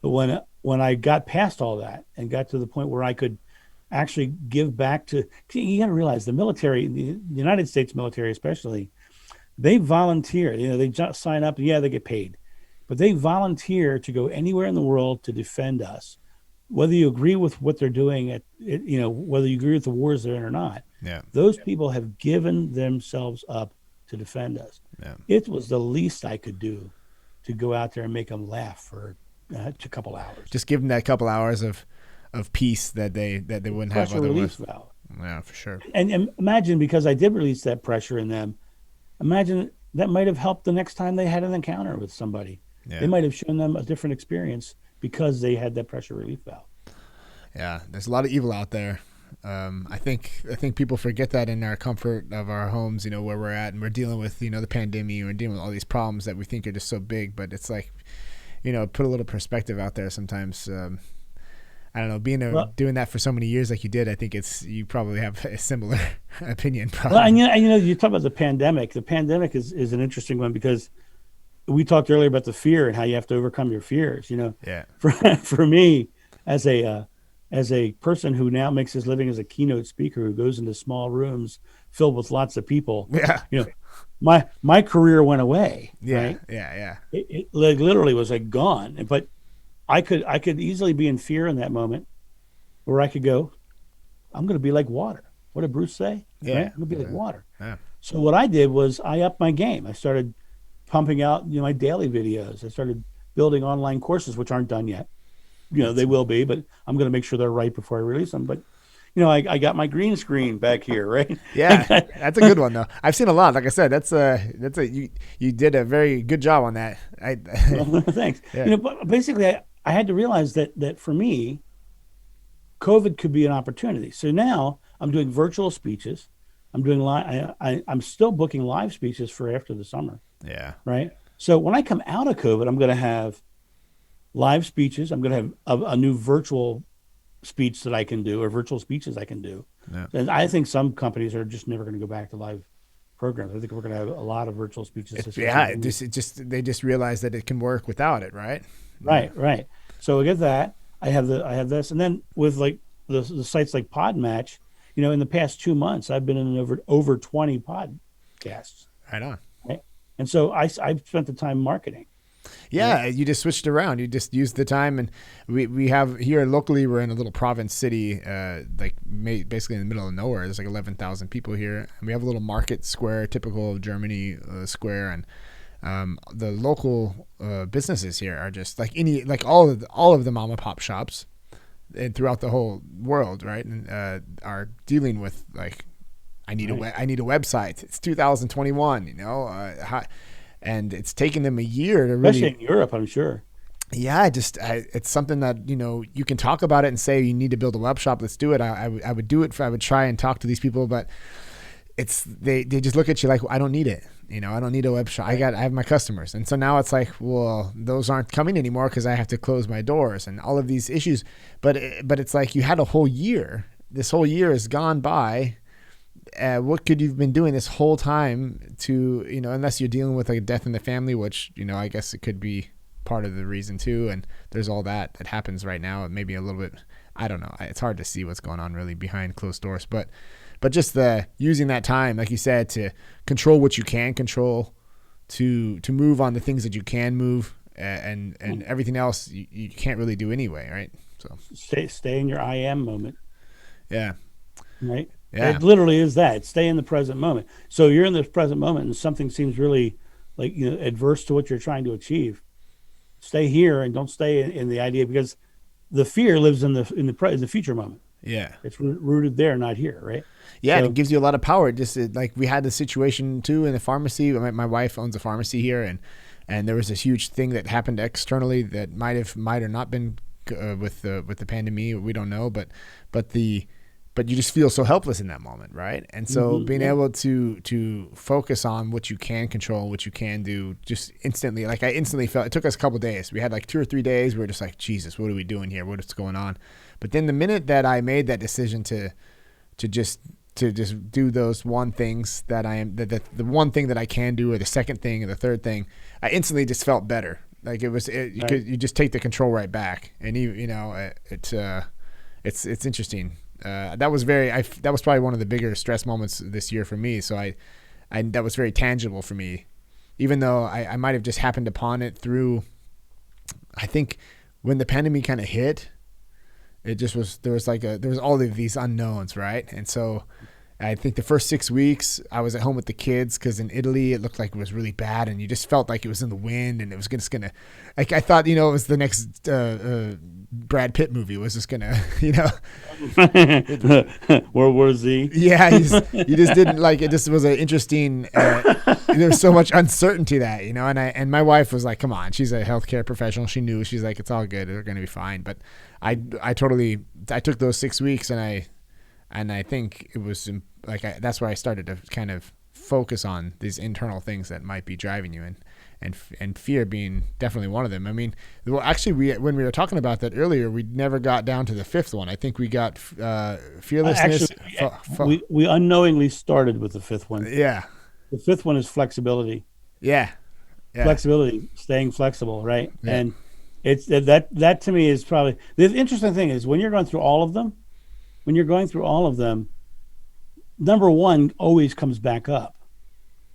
But when I got past all that and got to the point where I could actually give back to, you got to realize the military, the United States military especially, they volunteer. They just sign up. Yeah, they get paid, but they volunteer to go anywhere in the world to defend us, whether you agree with what they're doing whether you agree with the wars they're in or not. Yeah, those people have given themselves up to defend us. Yeah, it was the least I could do to go out there and make them laugh for a couple hours. Just give them that couple hours of peace that they wouldn't have otherwise. Yeah, for sure. And imagine, because I did release that pressure in them, imagine that might have helped the next time they had an encounter with somebody. Yeah. They might have shown them a different experience because they had that pressure relief valve. Yeah, there's a lot of evil out there. I think people forget that in our comfort of our homes, where we're at, and we're dealing with, the pandemic, and we're dealing with all these problems that we think are just so big, but it's like, put a little perspective out there sometimes. I don't know, doing that for so many years like you did, I think you probably have a similar opinion. Probably. Well, and you talk about the pandemic. The pandemic is an interesting one because we talked earlier about the fear and how you have to overcome your fears. Yeah. For me, as a person who now makes his living as a keynote speaker, who goes into small rooms filled with lots of people. Yeah. You know, my career went away. Yeah. Right? Yeah. It like literally was like gone. But I could easily be in fear in that moment, where I could go, I'm going to be like water. What did Bruce say? Yeah. Right? I'm going to be like water. Yeah. So what I did was I upped my game. I started pumping out, my daily videos. I started building online courses, which aren't done yet. They will be, but I'm going to make sure they're right before I release them. But, I got my green screen back here, right? Yeah, that's a good one though. I've seen a lot. Like I said, you did a very good job on that. Well, thanks. Yeah. But basically, I had to realize that for me, COVID could be an opportunity. So now I'm doing virtual speeches. I'm doing live. I'm still booking live speeches for after the summer. Yeah. Right. So when I come out of COVID, I'm going to have live speeches. I'm going to have a new virtual speech that I can do, or virtual speeches I can do. Yeah. And I think some companies are just never going to go back to live programs. I think we're going to have a lot of virtual speeches. They just realize that it can work without it, right? Right. So I get that. I have this, and then with like the sites like Podmatch, in the past 2 months, I've been in over 20 podcasts. Right on. Right. And so I spent the time marketing. Yeah, you just switched around. You just used the time, and we have here locally. We're in a little province city, basically in the middle of nowhere. There's like 11,000 people here, and we have a little market square, typical of Germany square, and the local businesses here are just like all of the mom and pop shops, and throughout the whole world, right? And are dealing with like, I need a website. It's 2021, and it's taken them a year to really, especially in Europe, I'm sure. Yeah, it's something that you can talk about it and say you need to build a web shop. Let's do it. I would do it. I would try and talk to these people, but they just look at you like, I don't need it. I don't need a web shop. Right. I have my customers, and so now it's like, well, those aren't coming anymore because I have to close my doors and all of these issues. But it's like you had a whole year. This whole year has gone by. What could you've been doing this whole time to, unless you're dealing with like a death in the family, which, I guess it could be part of the reason too. And there's all that happens right now. Maybe a little bit, I don't know. It's hard to see what's going on really behind closed doors, but just using that time, like you said, to control what you can control, to move on the things that you can move, and everything else you can't really do anyway. Right. So stay in your I am moment. Yeah. Right. Yeah. It literally is that. Stay in the present moment. So you're in the present moment and something seems really like, adverse to what you're trying to achieve. Stay here and don't stay in the idea, because the fear lives in the future moment. Yeah. It's rooted there, not here. Right. Yeah. So, and it gives you a lot of power. Just like we had the situation too in the pharmacy. My wife owns a pharmacy here, and there was this huge thing that happened externally that might or not been with the pandemic. We don't know, but you just feel so helpless in that moment, right? And so being able to focus on what you can control, what you can do, just instantly, like I instantly felt, it took us a couple of days. We had like 2 or 3 days. We were just like, Jesus, what are we doing here? What is going on? But then the minute that I made that decision to just do those one things that the one thing that I can do, or the second thing, or the third thing, I instantly just felt better. Like you just take the control right back, and it's interesting. That was probably one of the bigger stress moments this year for me. So I that was very tangible for me, even though I might have just happened upon it through, I think when the pandemic kind of hit, it just was, there was all of these unknowns. Right. And so I think the first 6 weeks I was at home with the kids, because in Italy it looked like it was really bad, and you just felt like it was in the wind, and it was just gonna, like I thought, it was the next Brad Pitt movie. It was just gonna, World War Z. Yeah, you just didn't like it. Just was an interesting. There's so much uncertainty that and my wife was like, "Come on," she's a healthcare professional. She knew. She's like, "It's all good. They're gonna be fine." But I took those 6 weeks, and I think it was like that's where I started to kind of focus on these internal things that might be driving you, and fear being definitely one of them. I mean, well, actually, when we were talking about that earlier, we never got down to the fifth one. I think we got fearlessness. Actually, we unknowingly started with the fifth one. Yeah. The fifth one is flexibility. Yeah. Flexibility, staying flexible, right? Yeah. And it's that to me is probably the interesting thing is when you're going through all of them, number one always comes back up.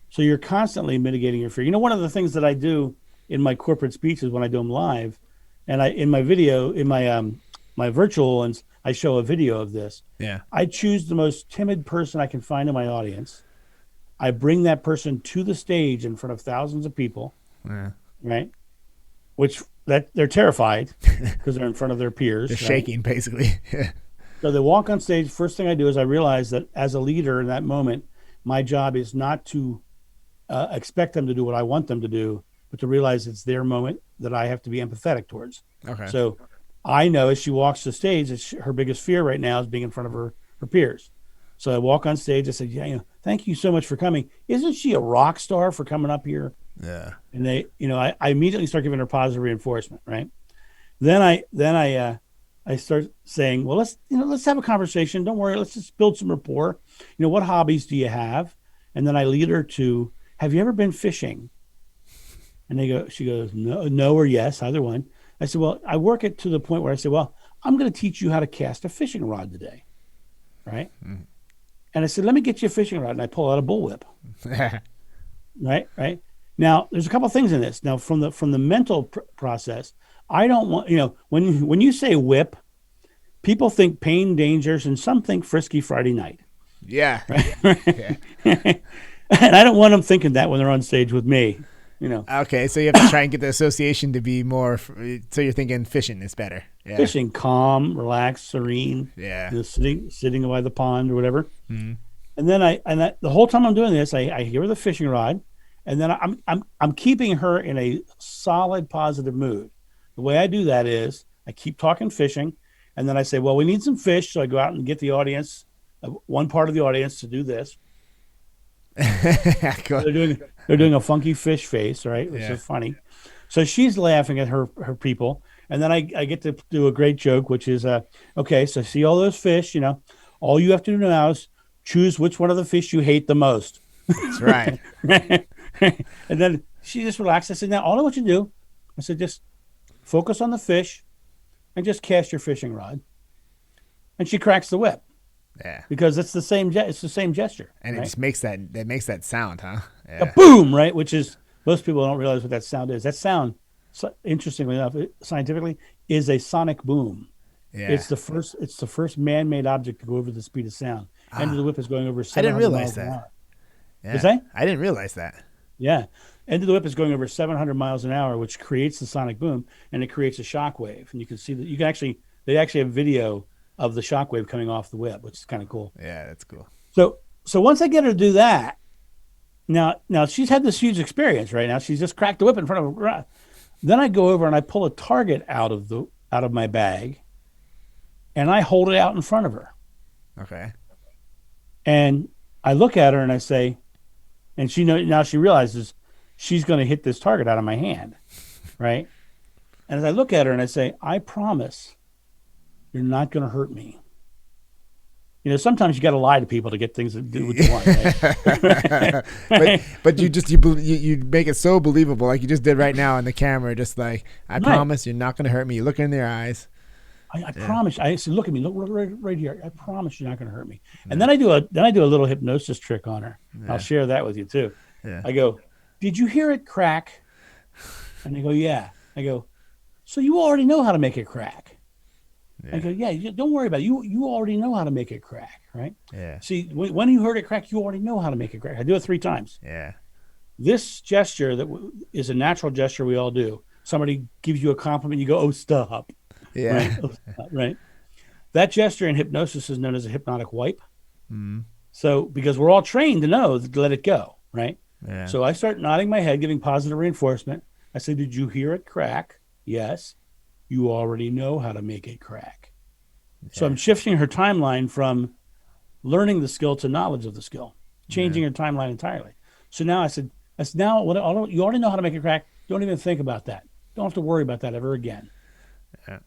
So you're constantly mitigating your fear. You know, one of the things that I do in my corporate speeches when I do them live, and in my video, in my virtual ones, I show a video of this. Yeah. I choose the most timid person I can find in my audience. I bring that person to the stage in front of thousands of people, right? Which that they're terrified because they're in front of their peers. They're shaking, basically. So they walk on stage. First thing I do is I realize that as a leader in that moment, my job is not to expect them to do what I want them to do, but to realize it's their moment that I have to be empathetic towards. Okay. So I know as she walks the stage, her biggest fear right now is being in front of her peers. So I walk on stage. I said, "Yeah, thank you so much for coming. Isn't she a rock star for coming up here?" Yeah. And they, I immediately start giving her positive reinforcement, right? Then I start saying, well, let's have a conversation. Don't worry. Let's just build some rapport. What hobbies do you have? And then I lead her to, have you ever been fishing? And she goes, no or yes, either one. I said, well, I work it to the point where I said, well, I'm going to teach you how to cast a fishing rod today. Right. Mm. And I said, let me get you a fishing rod. And I pull out a bullwhip. Right. Now, there's a couple of things in this. Now, from the mental process, I don't want, when you say whip, people think pain, dangers, and some think Frisky Friday Night. Yeah. Right? Yeah. And I don't want them thinking that when they're on stage with me. Okay, so you have to try and get the association to be more. So you're thinking fishing is better. Yeah. Fishing, calm, relaxed, serene. Yeah. Sitting by the pond or whatever. Mm-hmm. And then the whole time I'm doing this, I give her the fishing rod, and then I'm keeping her in a solid positive mood. The way I do that is I keep talking fishing, and then I say, well, we need some fish, so I go out and get the audience, one part of the audience, to do this. They're doing a funky fish face, right? Which is funny. So she's laughing at her people, and then I get to do a great joke, which is, okay, so see all those fish, all you have to do now is choose which one of the fish you hate the most. That's right. And then she just relaxed. I said, now all I want you to do, I said, just focus on the fish and just cast your fishing rod. And she cracks the whip. Yeah. Because it's the same gesture. And it just makes that sound, huh? Yeah. A boom, right? Which is, most people don't realize what that sound is. That sound, interestingly enough, scientifically, is a sonic boom. Yeah. It's the first man-made object to go over the speed of sound. End of the whip is going over 700 miles an hour. Yeah. I didn't realize that. Yeah. End of the whip is going over 700 miles an hour, which creates the sonic boom, and it creates a shock wave. And you can see that they actually have video of the shockwave coming off the whip, which is kind of cool. Yeah, that's cool. So once I get her to do that, now she's had this huge experience right now. She's just cracked the whip in front of her. Then I go over and I pull a target out of my bag, and I hold it out in front of her. Okay. And I look at her and I say, and now she realizes she's going to hit this target out of my hand, right? And as I look at her and I say, I promise you're not going to hurt me. Sometimes you got to lie to people to get things to do what you want. Right? but you make it so believable, like you just did right now on the camera. Just like, I promise you're not going to hurt me. You look in their eyes. I promise. I said, look at me. Look right here. I promise you're not going to hurt me. And then I do a little hypnosis trick on her. Yeah. I'll share that with you too. Yeah. I go, did you hear it crack? And they go, yeah. I go, so you already know how to make it crack. Yeah. I go, yeah, don't worry about it. You already know how to make it crack, right? Yeah. See, when you heard it crack, you already know how to make it crack. I do it 3 times. Yeah. This gesture is a natural gesture we all do. Somebody gives you a compliment, you go, oh, stop. Yeah. Right? Oh, stop. Right. That gesture in hypnosis is known as a hypnotic wipe. Mm-hmm. So, because we're all trained to know to let it go, right? Yeah. So I start nodding my head, giving positive reinforcement. I say, did you hear it crack? Yes. You already know how to make it crack. Yeah. So I'm shifting her timeline from learning the skill to knowledge of the skill, changing her timeline entirely. So now I said, you already know how to make it crack. Don't even think about that. Don't have to worry about that ever again. Yeah.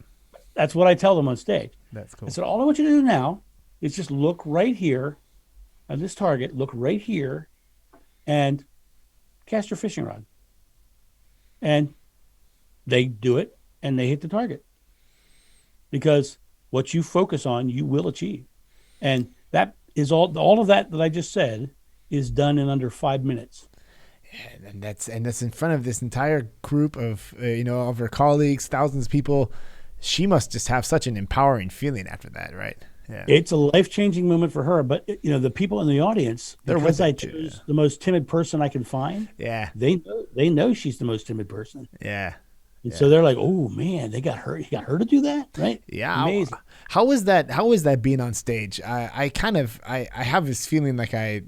That's what I tell them on stage. That's cool. I said, all I want you to do now is just look right here at this target, look right here, and cast your fishing rod. And they do it, and they hit the target. Because what you focus on, you will achieve. And that is all of that I just said is done in under 5 minutes. And that's in front of this entire group of of her colleagues, thousands of people. She must just have such an empowering feeling after that, right? Yeah. It's a life-changing moment for her. But the people in the audience, because I chose the most timid person I can find. Yeah. They know she's the most timid person. Yeah. And so they're like, "Oh man, they got her. He got her to do that, right?" Yeah, amazing. How was that being on stage? I have this feeling like I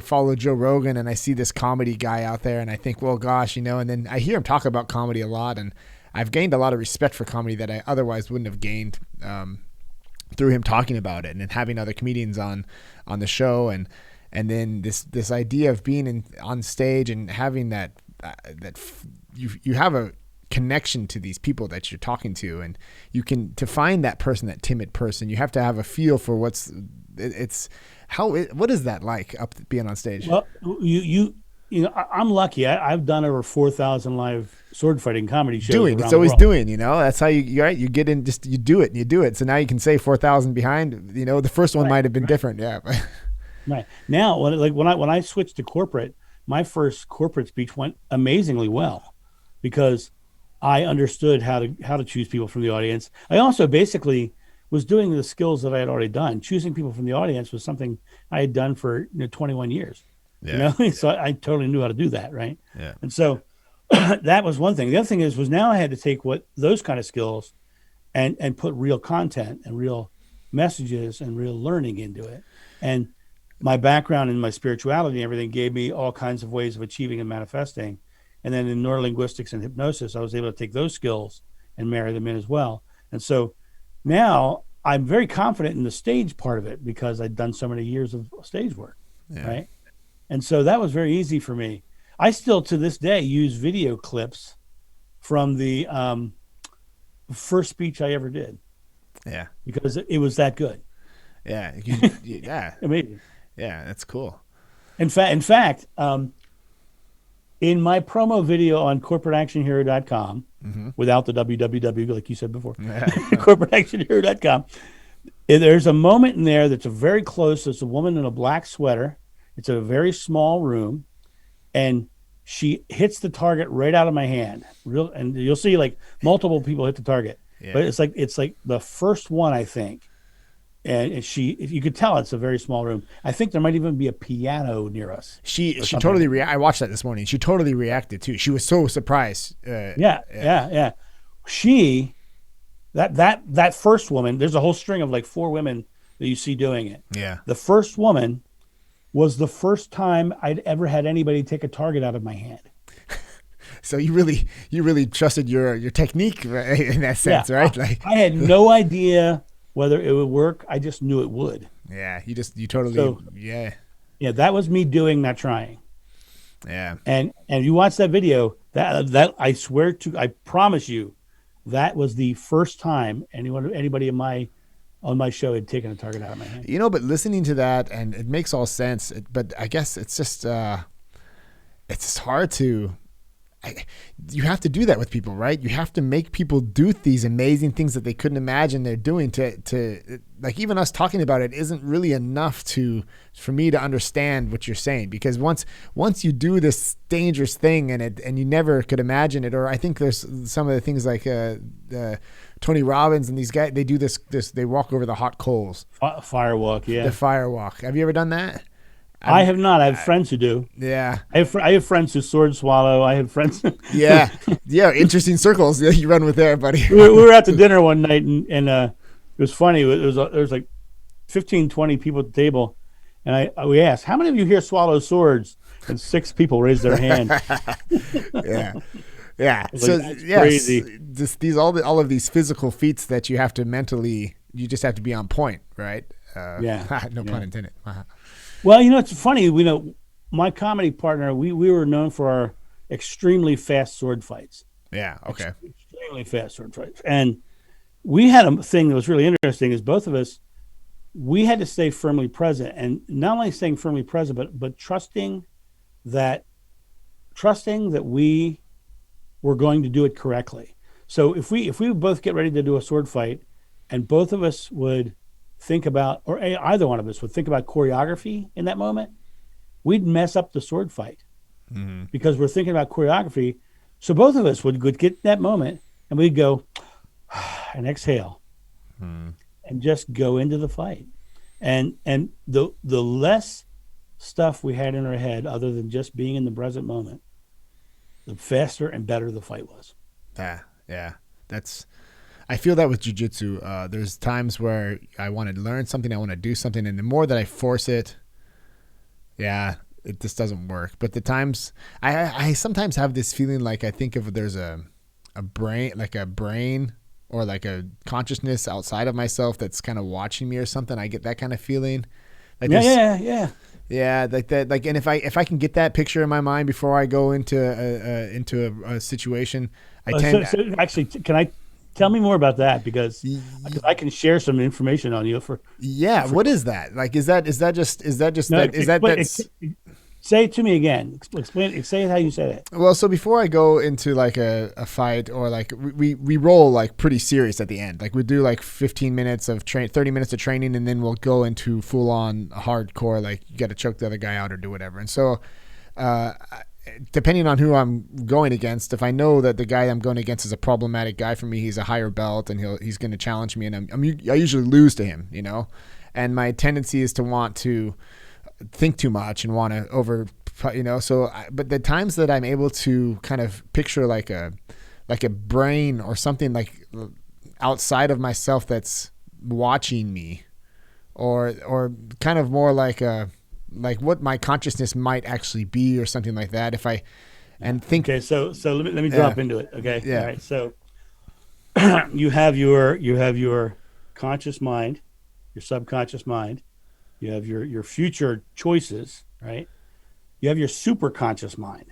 follow Joe Rogan and I see this comedy guy out there and I think, well, gosh, and then I hear him talk about comedy a lot, and I've gained a lot of respect for comedy that I otherwise wouldn't have gained through him talking about it and then having other comedians on the show, and then this idea of being on stage and having that you have a connection to these people that you're talking to, and to find that person, that timid person, you have to have a feel for what is that like up being on stage? Well, I'm lucky. I've done over 4,000 live sword fighting comedy shows. It's always doing, that's how you get in, just you do it. So now you can say 4,000 behind, the first one might have been different. Yeah. Right. Now, when I switched to corporate, my first corporate speech went amazingly well because I understood how to choose people from the audience. I also basically was doing the skills that I had already done. Choosing people from the audience was something I had done for 21 years. Yeah. So I totally knew how to do that, right? Yeah. And so that was one thing. The other thing was now I had to take those kind of skills and put real content and real messages and real learning into it. And my background in my spirituality and everything gave me all kinds of ways of achieving and manifesting. And then in neurolinguistics and hypnosis, I was able to take those skills and marry them in as well. And so now I'm very confident in the stage part of it because I'd done so many years of stage work, right? And so that was very easy for me. I still, to this day, use video clips from the first speech I ever did. Yeah. Because it was that good. Yeah. Yeah. Amazing. Yeah, that's cool. In fact, in my promo video on corporateactionhero.com, without the www, like you said before, corporateactionhero.com, there's a moment in there that's very close. There's a woman in a black sweater. It's a very small room, and she hits the target right out of my hand. And you'll see like multiple people hit the target, but it's like the first one, I think. And if you could tell, it's a very small room. I think there might even be a piano near us. She totally I watched that this morning. She totally reacted too. She was so surprised. Yeah. She, that first woman. There's a whole string of like 4 women that you see doing it. Yeah. The first woman was the first time I'd ever had anybody take a target out of my hand. So you really trusted your technique, right, in that sense, right? I had no idea whether it would work. I just knew it would. Yeah, you totally. Yeah, that was me doing, not trying. Yeah. And you watch that video, that I promise you, that was the first time anybody on my show had taken a target out of my hand. But listening to that, and it makes all sense, but I guess it's just hard to. You have to do that with people, right? You have to make people do these amazing things that they couldn't imagine they're doing to like, even us talking about it isn't really enough for me to understand what you're saying, because once you do this dangerous thing and you never could imagine it, or I think there's some of the things like Tony Robbins and these guys, they do this they walk over the hot coals. Firewalk, yeah. The firewalk. Have you ever done that? I have not. I have friends who do. Yeah. I have friends who sword swallow. I have friends. Yeah. Interesting circles you run with there, buddy. We were out to dinner one night, and it was funny. There was like 15, 20 people at the table, and we asked, "How many of you here swallow swords?" And 6 people raised their hand. Yeah. Yeah. So yes, crazy. Just all of these physical feats that you have to mentally, you just have to be on point, right? No pun intended. Well, it's funny. My comedy partner, we were known for our extremely fast sword fights. Yeah. Okay. Extremely fast sword fights, and we had a thing that was really interesting. Is both of us, we had to stay firmly present, and not only staying firmly present, but trusting that we were going to do it correctly. So if we would both get ready to do a sword fight, and both of us would think about, or either one of us would think about choreography in that moment, we'd mess up the sword fight because we're thinking about choreography. So both of us would get that moment and we'd go and exhale and just go into the fight. And the less stuff we had in our head other than just being in the present moment, the faster and better the fight was. Yeah. I feel that with jiu-jitsu. There's times where I want to learn something, I want to do something, and the more that I force it, it just doesn't work. But the times I sometimes have this feeling like I think if there's a brain or like a consciousness outside of myself that's kind of watching me or something. I get that kind of feeling. Like yeah, like that. Like, and if I can get that picture in my mind before I go into a situation, I tend. So actually, can I tell me more about that because I can share some information on you for. Yeah, what is that? Like, is that just say it to me again. Explain it. Say it how you said it. Well, so before I go into like a fight or like we roll like pretty serious at the end. Like we do like 15 minutes of 30 minutes of training, and then we'll go into full on hardcore. Like you got to choke the other guy out or do whatever. And so, depending on who I'm going against, if I know that the guy I'm going against is a problematic guy for me, he's a higher belt and he's going to challenge me, and I usually lose to him, and my tendency is to want to think too much and want to but the times that I'm able to kind of picture like a brain or something like outside of myself that's watching me or kind of more like what my consciousness might actually be or something like that. So let me drop into it. Okay. Yeah. All right. So you have your conscious mind, your subconscious mind. You have your future choices, right? You have your superconscious mind.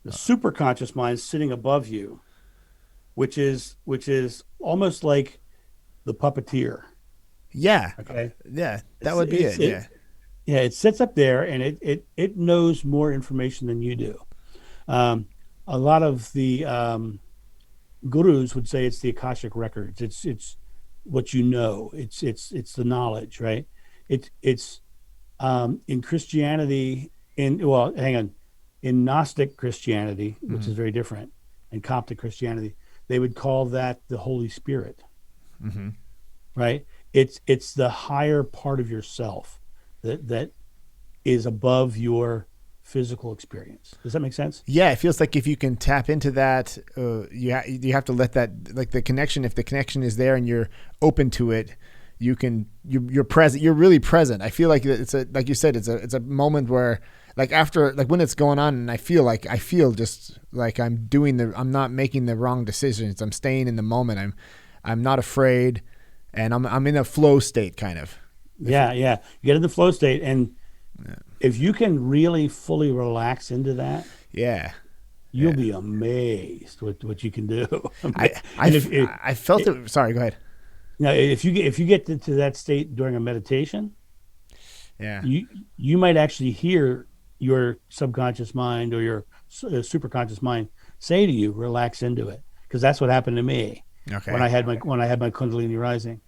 The superconscious mind sitting above you, which is almost like the puppeteer. Yeah. Okay. Yeah, that would be it. Yeah. Yeah, it sits up there and it knows more information than you do. A lot of the gurus would say it's the Akashic records. It's what you know. It's the knowledge, right? It's in Christianity, in Gnostic Christianity, which is very different, and Coptic Christianity, they would call that the Holy Spirit, right? It's the higher part of yourself that is above your physical experience. Does that make sense? Yeah, it feels like if you can tap into that, you have to let that, like the connection. If the connection is there and you're open to it, you're present. You're really present. I feel like like you said, it's a moment where like after, like when it's going on and I feel just like I'm not making the wrong decisions. I'm staying in the moment. I'm not afraid, and I'm in a flow state kind of. Yeah. You get in the flow state, and if you can really fully relax into that, you'll be amazed what you can do. I felt it. Sorry, go ahead. Now, if you get to that state during a meditation, you might actually hear your subconscious mind or your superconscious mind say to you, "Relax into it," because that's what happened to me when I had my Kundalini rising.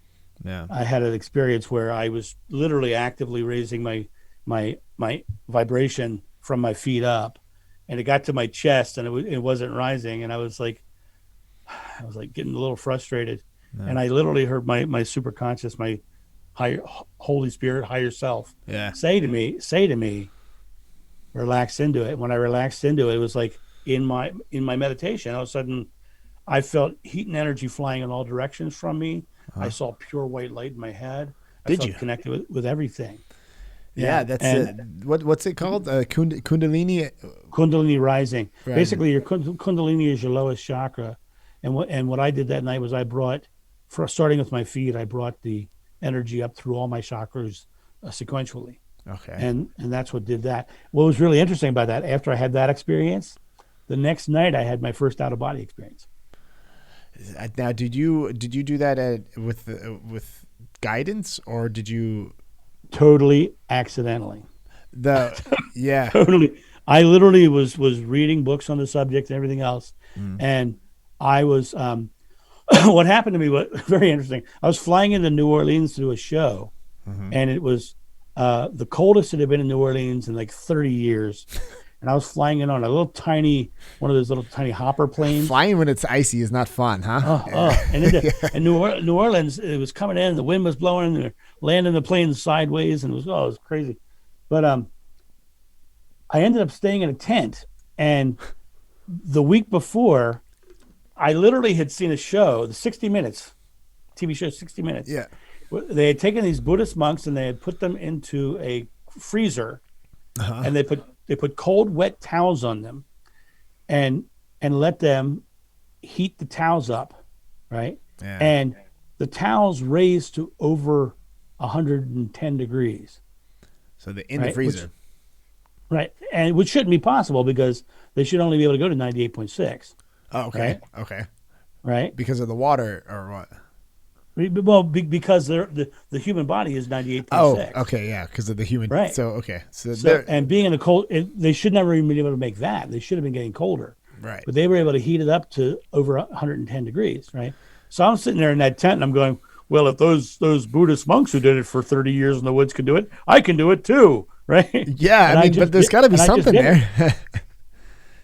Yeah, I had an experience where I was literally actively raising my vibration from my feet up, and it got to my chest, and it wasn't rising, and I was like getting a little frustrated. Yeah. And I literally heard my superconscious, my higher Holy Spirit, higher self, say to me, relax into it. When I relaxed into it, it was like in my meditation, all of a sudden, I felt heat and energy flying in all directions from me. I saw pure white light in my head. I felt connected with everything. Yeah, that's it. What's it called? Kundalini. Kundalini rising. Right. Basically, your Kundalini is your lowest chakra, and what I did that night was I brought. Starting with my feet, I brought the energy up through all my chakras sequentially. Okay. And that's what did that. What was really interesting about that, after I had that experience, the next night I had my first out of body experience. Now, did you do that with guidance, or did you? Totally accidentally. Yeah. Totally. I literally was reading books on the subject and everything else, and I was what happened to me was very interesting. I was flying into New Orleans to do a show, and it was the coldest it had been in New Orleans in like 30 years. And I was flying in on a little tiny, one of those little tiny hopper planes. Flying when it's icy is not fun, huh? And New Orleans, it was coming in, the wind was blowing, and they're landing the plane sideways, and it was crazy. But I ended up staying in a tent, and the week before, I literally had seen a show, the 60 Minutes, TV show 60 Minutes. Yeah. They had taken these Buddhist monks and they had put them into a freezer, and they put cold, wet towels on them, and let them heat the towels up, right? Yeah. And the towels raised to over 110 degrees. So they're in the freezer. Right. And which shouldn't be possible because they should only be able to go to 98.6. Oh, okay. Right? Okay. Right. Because of the water or what? Well, because the human body is 98.6. Oh, okay, yeah, because of the human. Right. So, okay. So and being in the cold, they should never even be able to make that. They should have been getting colder. Right. But they were able to heat it up to over 110 degrees, right? So I'm sitting there in that tent and I'm going, well, if those Buddhist monks who did it for 30 years in the woods can do it, I can do it too, right? Yeah, but there's got to be something there.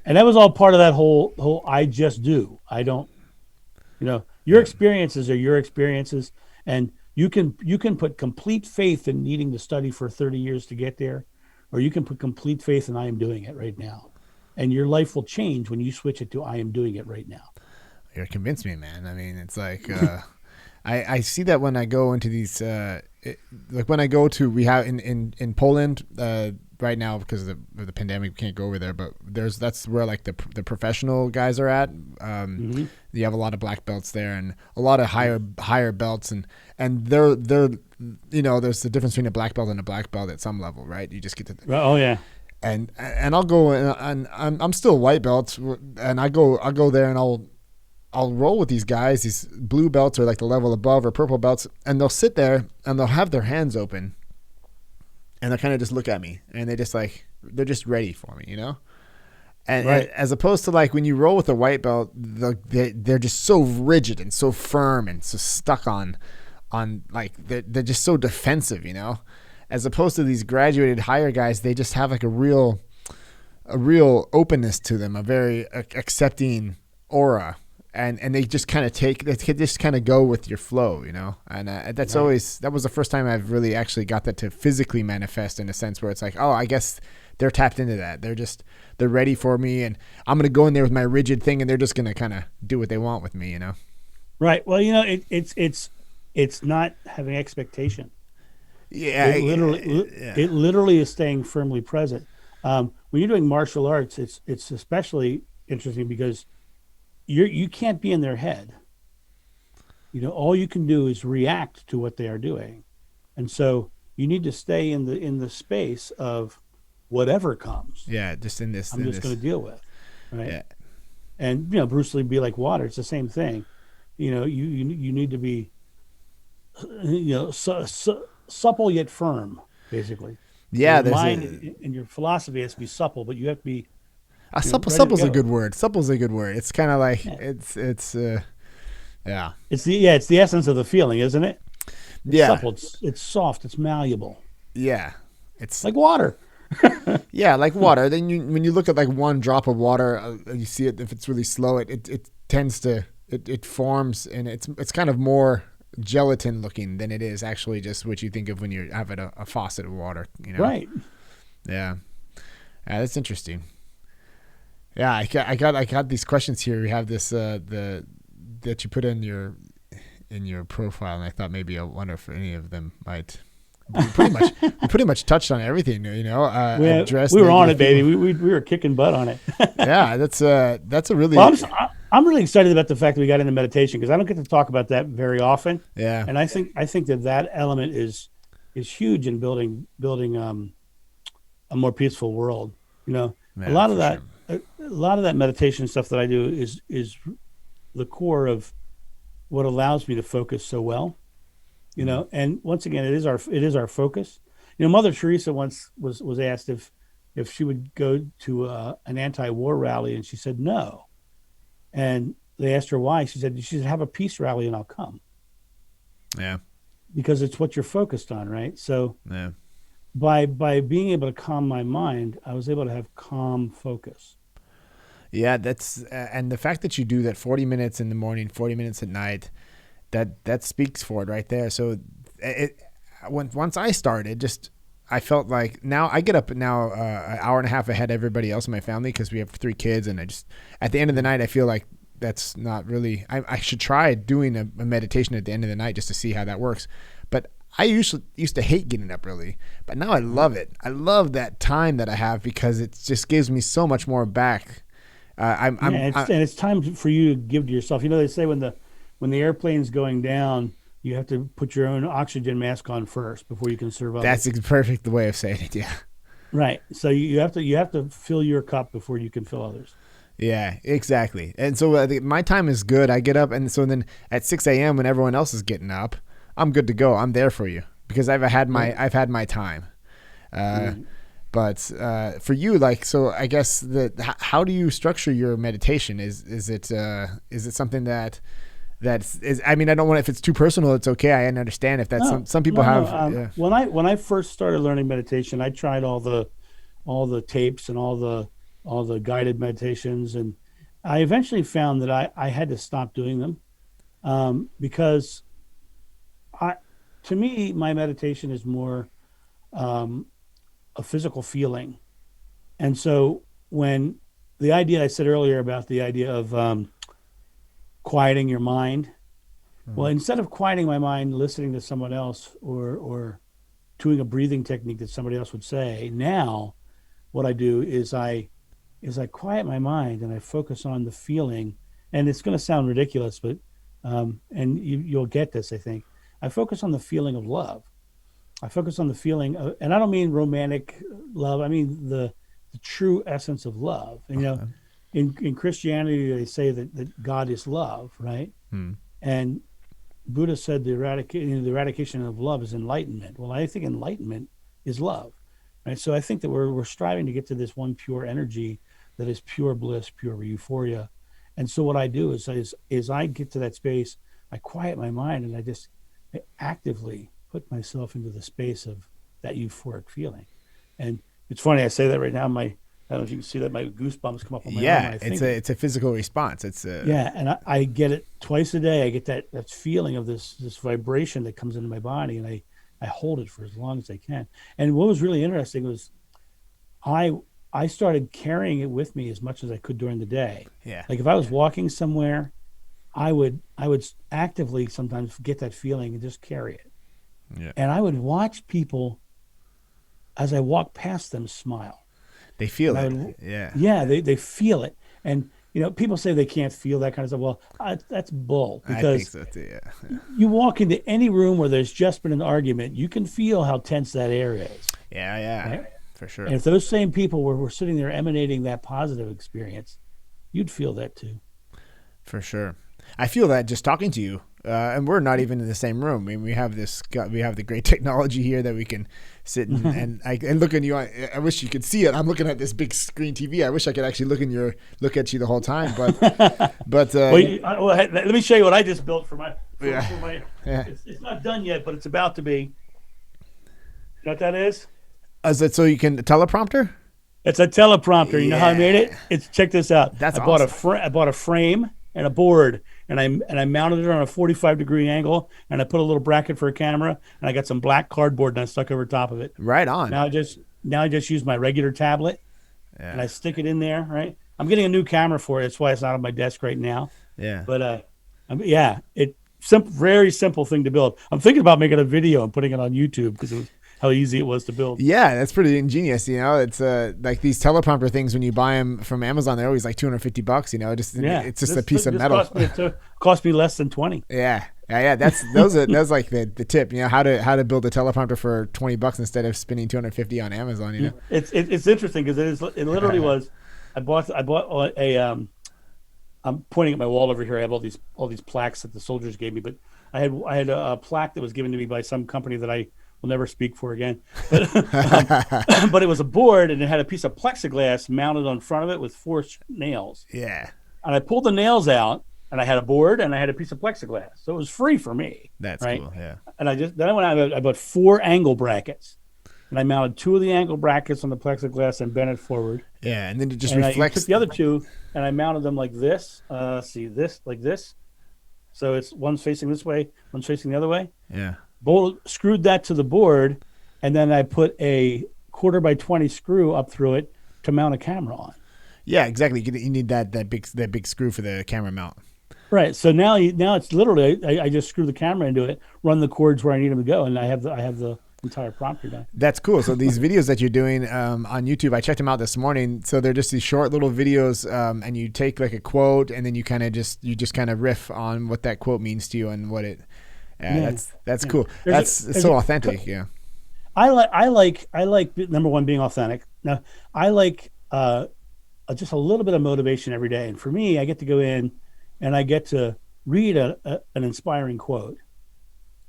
And that was all part of that whole I just do. I don't, your experiences are your experiences, and you can put complete faith in needing to study for 30 years to get there, or you can put complete faith in I am doing it right now. And your life will change when you switch it to I am doing it right now. You're convinced me, man. I mean, it's like I see that when I go into these like when I go to, we have in Poland right now because of the pandemic, we can't go over there, but that's where like the professional guys are at. You have a lot of black belts there and a lot of higher belts, and they're there's the difference between a black belt and a black belt at some level, right? You just get to oh yeah. And I'll go and I'm still white belt, and I'll go there and I'll roll with these guys, these blue belts or like the level above or purple belts, and they'll sit there and they'll have their hands open and they'll kind of just look at me and they're just ready for me, And, right. and as opposed to like when you roll with a white belt, they're just so rigid and so firm and so stuck on like they're just so defensive, as opposed to these graduated higher guys, they just have like a real openness to them, a very accepting aura. And they just kind of go with your flow, and that's right. That was the first time I've really actually got that to physically manifest in a sense where it's like, oh, I guess they're tapped into that. They're ready for me, and I'm going to go in there with my rigid thing, and they're just going to kind of do what they want with me, Right. Well, it's not having expectation. Yeah. It literally is staying firmly present. When you're doing martial arts, it's especially interesting because you can't be in their head. All you can do is react to what they are doing, and so you need to stay in the space of whatever comes. Yeah, just in this. I'm just going to deal with, right? Yeah. And Bruce Lee be like water. It's the same thing. You need to be, supple yet firm, basically. Yeah, your mind and your philosophy has to be supple, but you have to be. Supple's a good word. Supple's a good word. It's kind of like it's yeah. It's the essence of the feeling, isn't it? It's supple. It's soft. It's malleable. Yeah, it's like water. Yeah, like water. Then when you look at like one drop of water, you see it. If it's really slow, it tends to it forms, and it's kind of more gelatin looking than it is actually just what you think of when you have a faucet of water. Right. Yeah. That's interesting. Yeah, I got these questions here. We have this that you put in your profile, and I thought maybe I wonder if any of them might. We pretty much touched on everything, we were on it, baby. We were kicking butt on it. Yeah, that's a really. Well, I'm really excited about the fact that we got into meditation because I don't get to talk about that very often. Yeah, and I think that element is huge in building a more peaceful world. Yeah, a lot of that. Sure. A lot of that meditation stuff that I do is the core of what allows me to focus so well, and once again, it is our focus. Mother Teresa once was asked if she would go to an anti-war rally, and she said no. And they asked her why. She said, have a peace rally and I'll come. Yeah. Because it's what you're focused on, right? So Yeah. by being able to calm my mind, I was able to have calm focus. Yeah, that's and the fact that you do that 40 minutes in the morning, 40 minutes at night, that speaks for it right there. So once I started, I felt like now I get up now an hour and a half ahead of everybody else in my family because we have 3 kids, and at the end of the night I feel like that's not really. I should try doing a meditation at the end of the night just to see how that works. But I used to hate getting up early, but now I love it. I love that time that I have because it just gives me so much more back. And it's time for you to give to yourself. They say when the airplane's going down, you have to put your own oxygen mask on first before you can survive. That's a perfect way of saying it. Yeah. Right. So you have to fill your cup before you can fill others. Yeah, exactly. And so my time is good. I get up, and so then at 6 a.m. when everyone else is getting up, I'm good to go. I'm there for you because I've had my time. But for you, so I guess how do you structure your meditation? Is it something that is? I mean, I don't want, if it's too personal, it's okay. I understand if that's some people have. Yeah. When I first started learning meditation, I tried all the tapes and all the guided meditations, and I eventually found that I had to stop doing them because to me, my meditation is more a physical feeling. And so when the idea I said earlier about the idea of quieting your mind, well, instead of quieting my mind, listening to someone else or doing a breathing technique that somebody else would say, now what I do is I quiet my mind and I focus on the feeling. And it's going to sound ridiculous, but and you'll get this, I think. I focus on the feeling of love. I focus on the feeling of, and I don't mean romantic love. I mean the true essence of love. And, in Christianity, they say that God is love, right? And Buddha said the eradication of love is enlightenment. Well, I think enlightenment is love, right? So I think that we're striving to get to this one pure energy that is pure bliss, pure euphoria. And so what I do is I get to that space, I quiet my mind, and I actively put myself into the space of that euphoric feeling. And it's funny, I say that right now, I don't know if you can see that, my goosebumps come up on my arm. Yeah, it's a physical response. Yeah, and I get it twice a day. I get that feeling of this vibration that comes into my body, and I hold it for as long as I can. And what was really interesting was I started carrying it with me as much as I could during the day. Yeah. Like if I was walking somewhere, I would actively sometimes get that feeling and just carry it. Yeah. And I would watch people as I walk past them smile. They feel it. Yeah. Yeah, they feel it. And people say they can't feel that kind of stuff. Well, that's bull, because I think so too, yeah. You walk into any room where there's just been an argument, you can feel how tense that air is. Yeah, right? For sure. And if those same people were sitting there emanating that positive experience, you'd feel that too. For sure. I feel that just talking to you, and we're not even in the same room. I mean, we have the great technology here that we can sit and look at you. I wish you could see it. I'm looking at this big screen TV. I wish I could actually look at you the whole time. But let me show you what I just built for my. Yeah. It's not done yet, but it's about to be. You know what that is? Is it so you can teleprompter? It's a teleprompter. You know how I made it? Check this out. That's awesome. I bought a frame and a board, and I mounted it on a 45-degree angle, and I put a little bracket for a camera, and I got some black cardboard and I stuck over top of it. Right on. Now I just use my regular tablet, and I stick it in there. Right. I'm getting a new camera for it. That's why it's not on my desk right now. Yeah. But very simple thing to build. I'm thinking about making a video and putting it on YouTube because it was how easy it was to build. Yeah, that's pretty ingenious. It's like these teleprompter things, when you buy them from Amazon, they're always like $250. It's just a piece of metal. Cost me less than 20. Yeah. That's like the tip. How to build a teleprompter for $20 instead of spending $250 on Amazon. It's interesting because it literally was. I bought a. I'm pointing at my wall over here. I have all these plaques that the soldiers gave me, but I had a plaque that was given to me by some company that I will never speak for again. But, but it was a board, and it had a piece of plexiglass mounted on front of it with 4 nails. Yeah. And I pulled the nails out, and I had a board and I had a piece of plexiglass, so it was free for me. That's right. cool. Yeah. And then I went out. I bought 4 angle brackets, and I mounted 2 of the angle brackets on the plexiglass and bent it forward. Yeah, and then it just and reflects. I took the other 2 and I mounted them like this. See this, like this. So it's one's facing this way, one's facing the other way. Yeah. Screwed that to the board, and then I put a 1/4x20 screw up through it to mount a camera on. Yeah, exactly. You need that big screw for the camera mount. Right. So now it's literally I just screw the camera into it, run the cords where I need them to go, and I have the entire prompter done. That's cool. So these videos that you're doing on YouTube, I checked them out this morning. So they're just these short little videos, and you take like a quote, and then you just kind of riff on what that quote means to you and what it. That's cool. That's so authentic. Yeah. I like number one, being authentic. Now I like just a little bit of motivation every day, and for me, I get to go in and I get to read an inspiring quote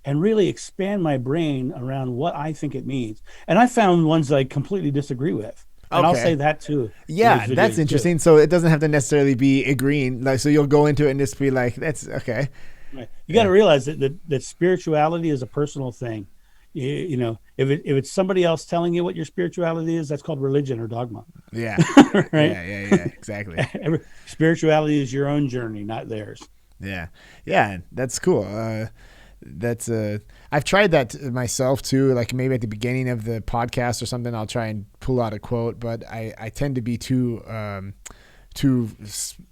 and really expand my brain around what I think it means. And I found ones that I completely disagree with. And I'll say that too. Yeah, that's interesting. So it doesn't have to necessarily be agreeing. Like, so you'll go into it and just be like, that's okay. Right. You got to realize that spirituality is a personal thing. You know, if it's somebody else telling you what your spirituality is, that's called religion or dogma. Yeah. Right. Yeah. Exactly. Spirituality is your own journey, not theirs. Yeah. That's cool. I've tried that myself too. Like maybe at the beginning of the podcast or something, I'll try and pull out a quote, but I tend to be too.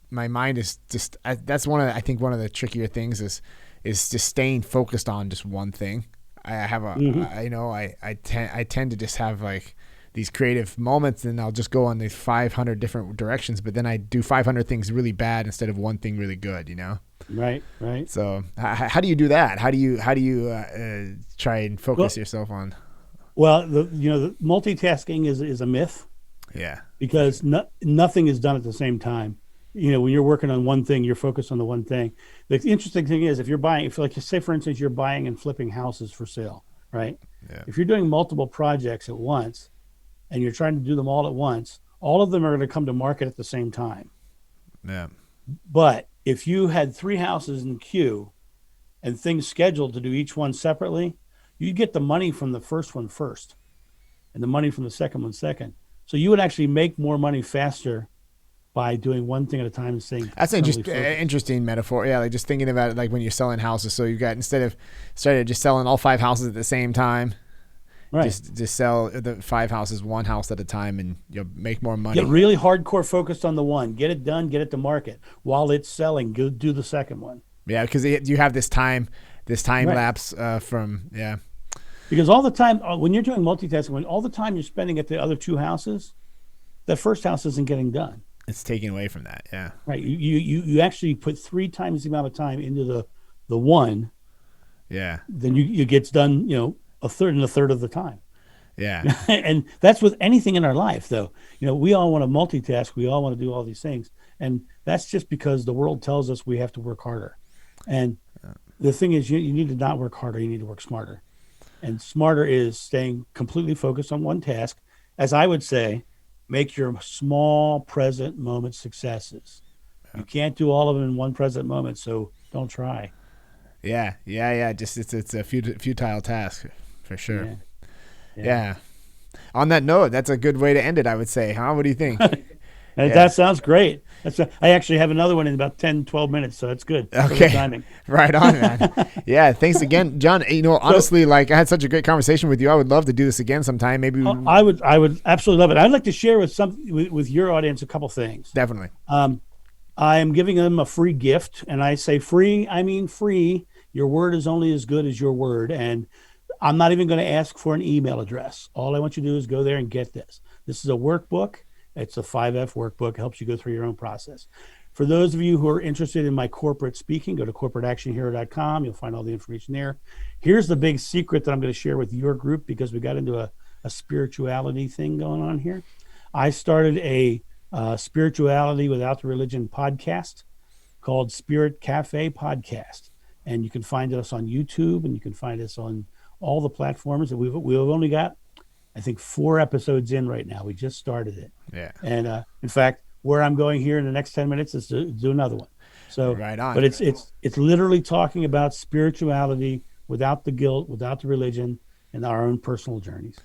My mind is just. That's I think one of the trickier things is just staying focused on just one thing. I have I tend to just have like these creative moments, and I'll just go on these 500 different directions, but then I do 500 things really bad instead of one thing really good, you know? Right. So how do you do that? How do you try and focus yourself on? Well, the multitasking is a myth. Yeah. Because nothing is done at the same time. You know, when you're working on one thing, you're focused on the one thing. The interesting thing is, if like say for instance, you're buying and flipping houses for sale, right? Yeah. If you're doing multiple projects at once and you're trying to do them all at once, all of them are going to come to market at the same time. Yeah. But if you had 3 houses in the queue and things scheduled to do each one separately, you get the money from the first one first and the money from the second one second. So you would actually make more money faster by doing one thing at a time and saying that's an interesting metaphor. Yeah, like just thinking about it, like when you're selling houses. So you've got, instead of just selling all 5 houses at the same time, right? Just sell the 5 houses, one house at a time, and you'll make more money. Get really hardcore focused on the one. Get it done. Get it to market while it's selling. Go do the second one. Yeah, because you have this time right. lapse from Because all the time when you're doing multitasking, all the time you're spending at the other 2 houses, that first house isn't getting done. It's taken away from that, yeah. Right. You actually put 3 times the amount of time into the one. Yeah. Then you gets done, a third of the time. Yeah. And that's with anything in our life, though. We all want to multitask. We all want to do all these things. And that's just because the world tells us we have to work harder. And the thing is, you need to not work harder. You need to work smarter. And smarter is staying completely focused on one task. As I would say, make your small present moment successes. You can't do all of them in one present moment, so don't try. Yeah. Just it's a futile task for sure. Yeah. On that note, that's a good way to end it, I would say. Huh? What do you think? That sounds great. I actually have another one in about 10, 12 minutes, so that's good. Okay. Timing. Right on, man. Yeah, thanks again, John. Honestly, I had such a great conversation with you. I would love to do this again sometime. Maybe I would absolutely love it. I'd like to share with your audience a couple things. Definitely. I am giving them a free gift, and I say free, I mean free. Your word is only as good as your word, and I'm not even going to ask for an email address. All I want you to do is go there and get this. This is a workbook. It's a 5F workbook. It helps you go through your own process. For those of you who are interested in my corporate speaking, go to corporateactionhero.com. You'll find all the information there. Here's the big secret that I'm going to share with your group, because we got into a spirituality thing going on here. I started a spirituality without the religion podcast called Spirit Cafe Podcast. And you can find us on YouTube, and you can find us on all the platforms. We've only got, I think, 4 episodes in right now. We just started it. Yeah. And in fact, where I'm going here in the next 10 minutes is to do another one. So, right on. But it's literally talking about spirituality without the guilt, without the religion, and our own personal journeys.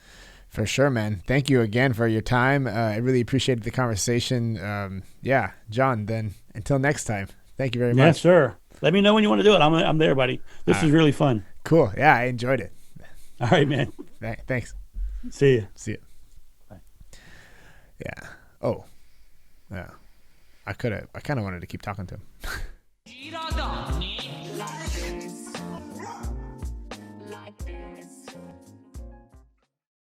For sure, man. Thank you again for your time. I really appreciated the conversation. Yeah, John, then until next time, thank you very much. Yes, sir. Let me know when you want to do it. I'm there, buddy. This is really fun. Cool. Yeah, I enjoyed it. All right, man. Thanks. See you. See you. Bye. Yeah. Oh, yeah. I kind of wanted to keep talking to him.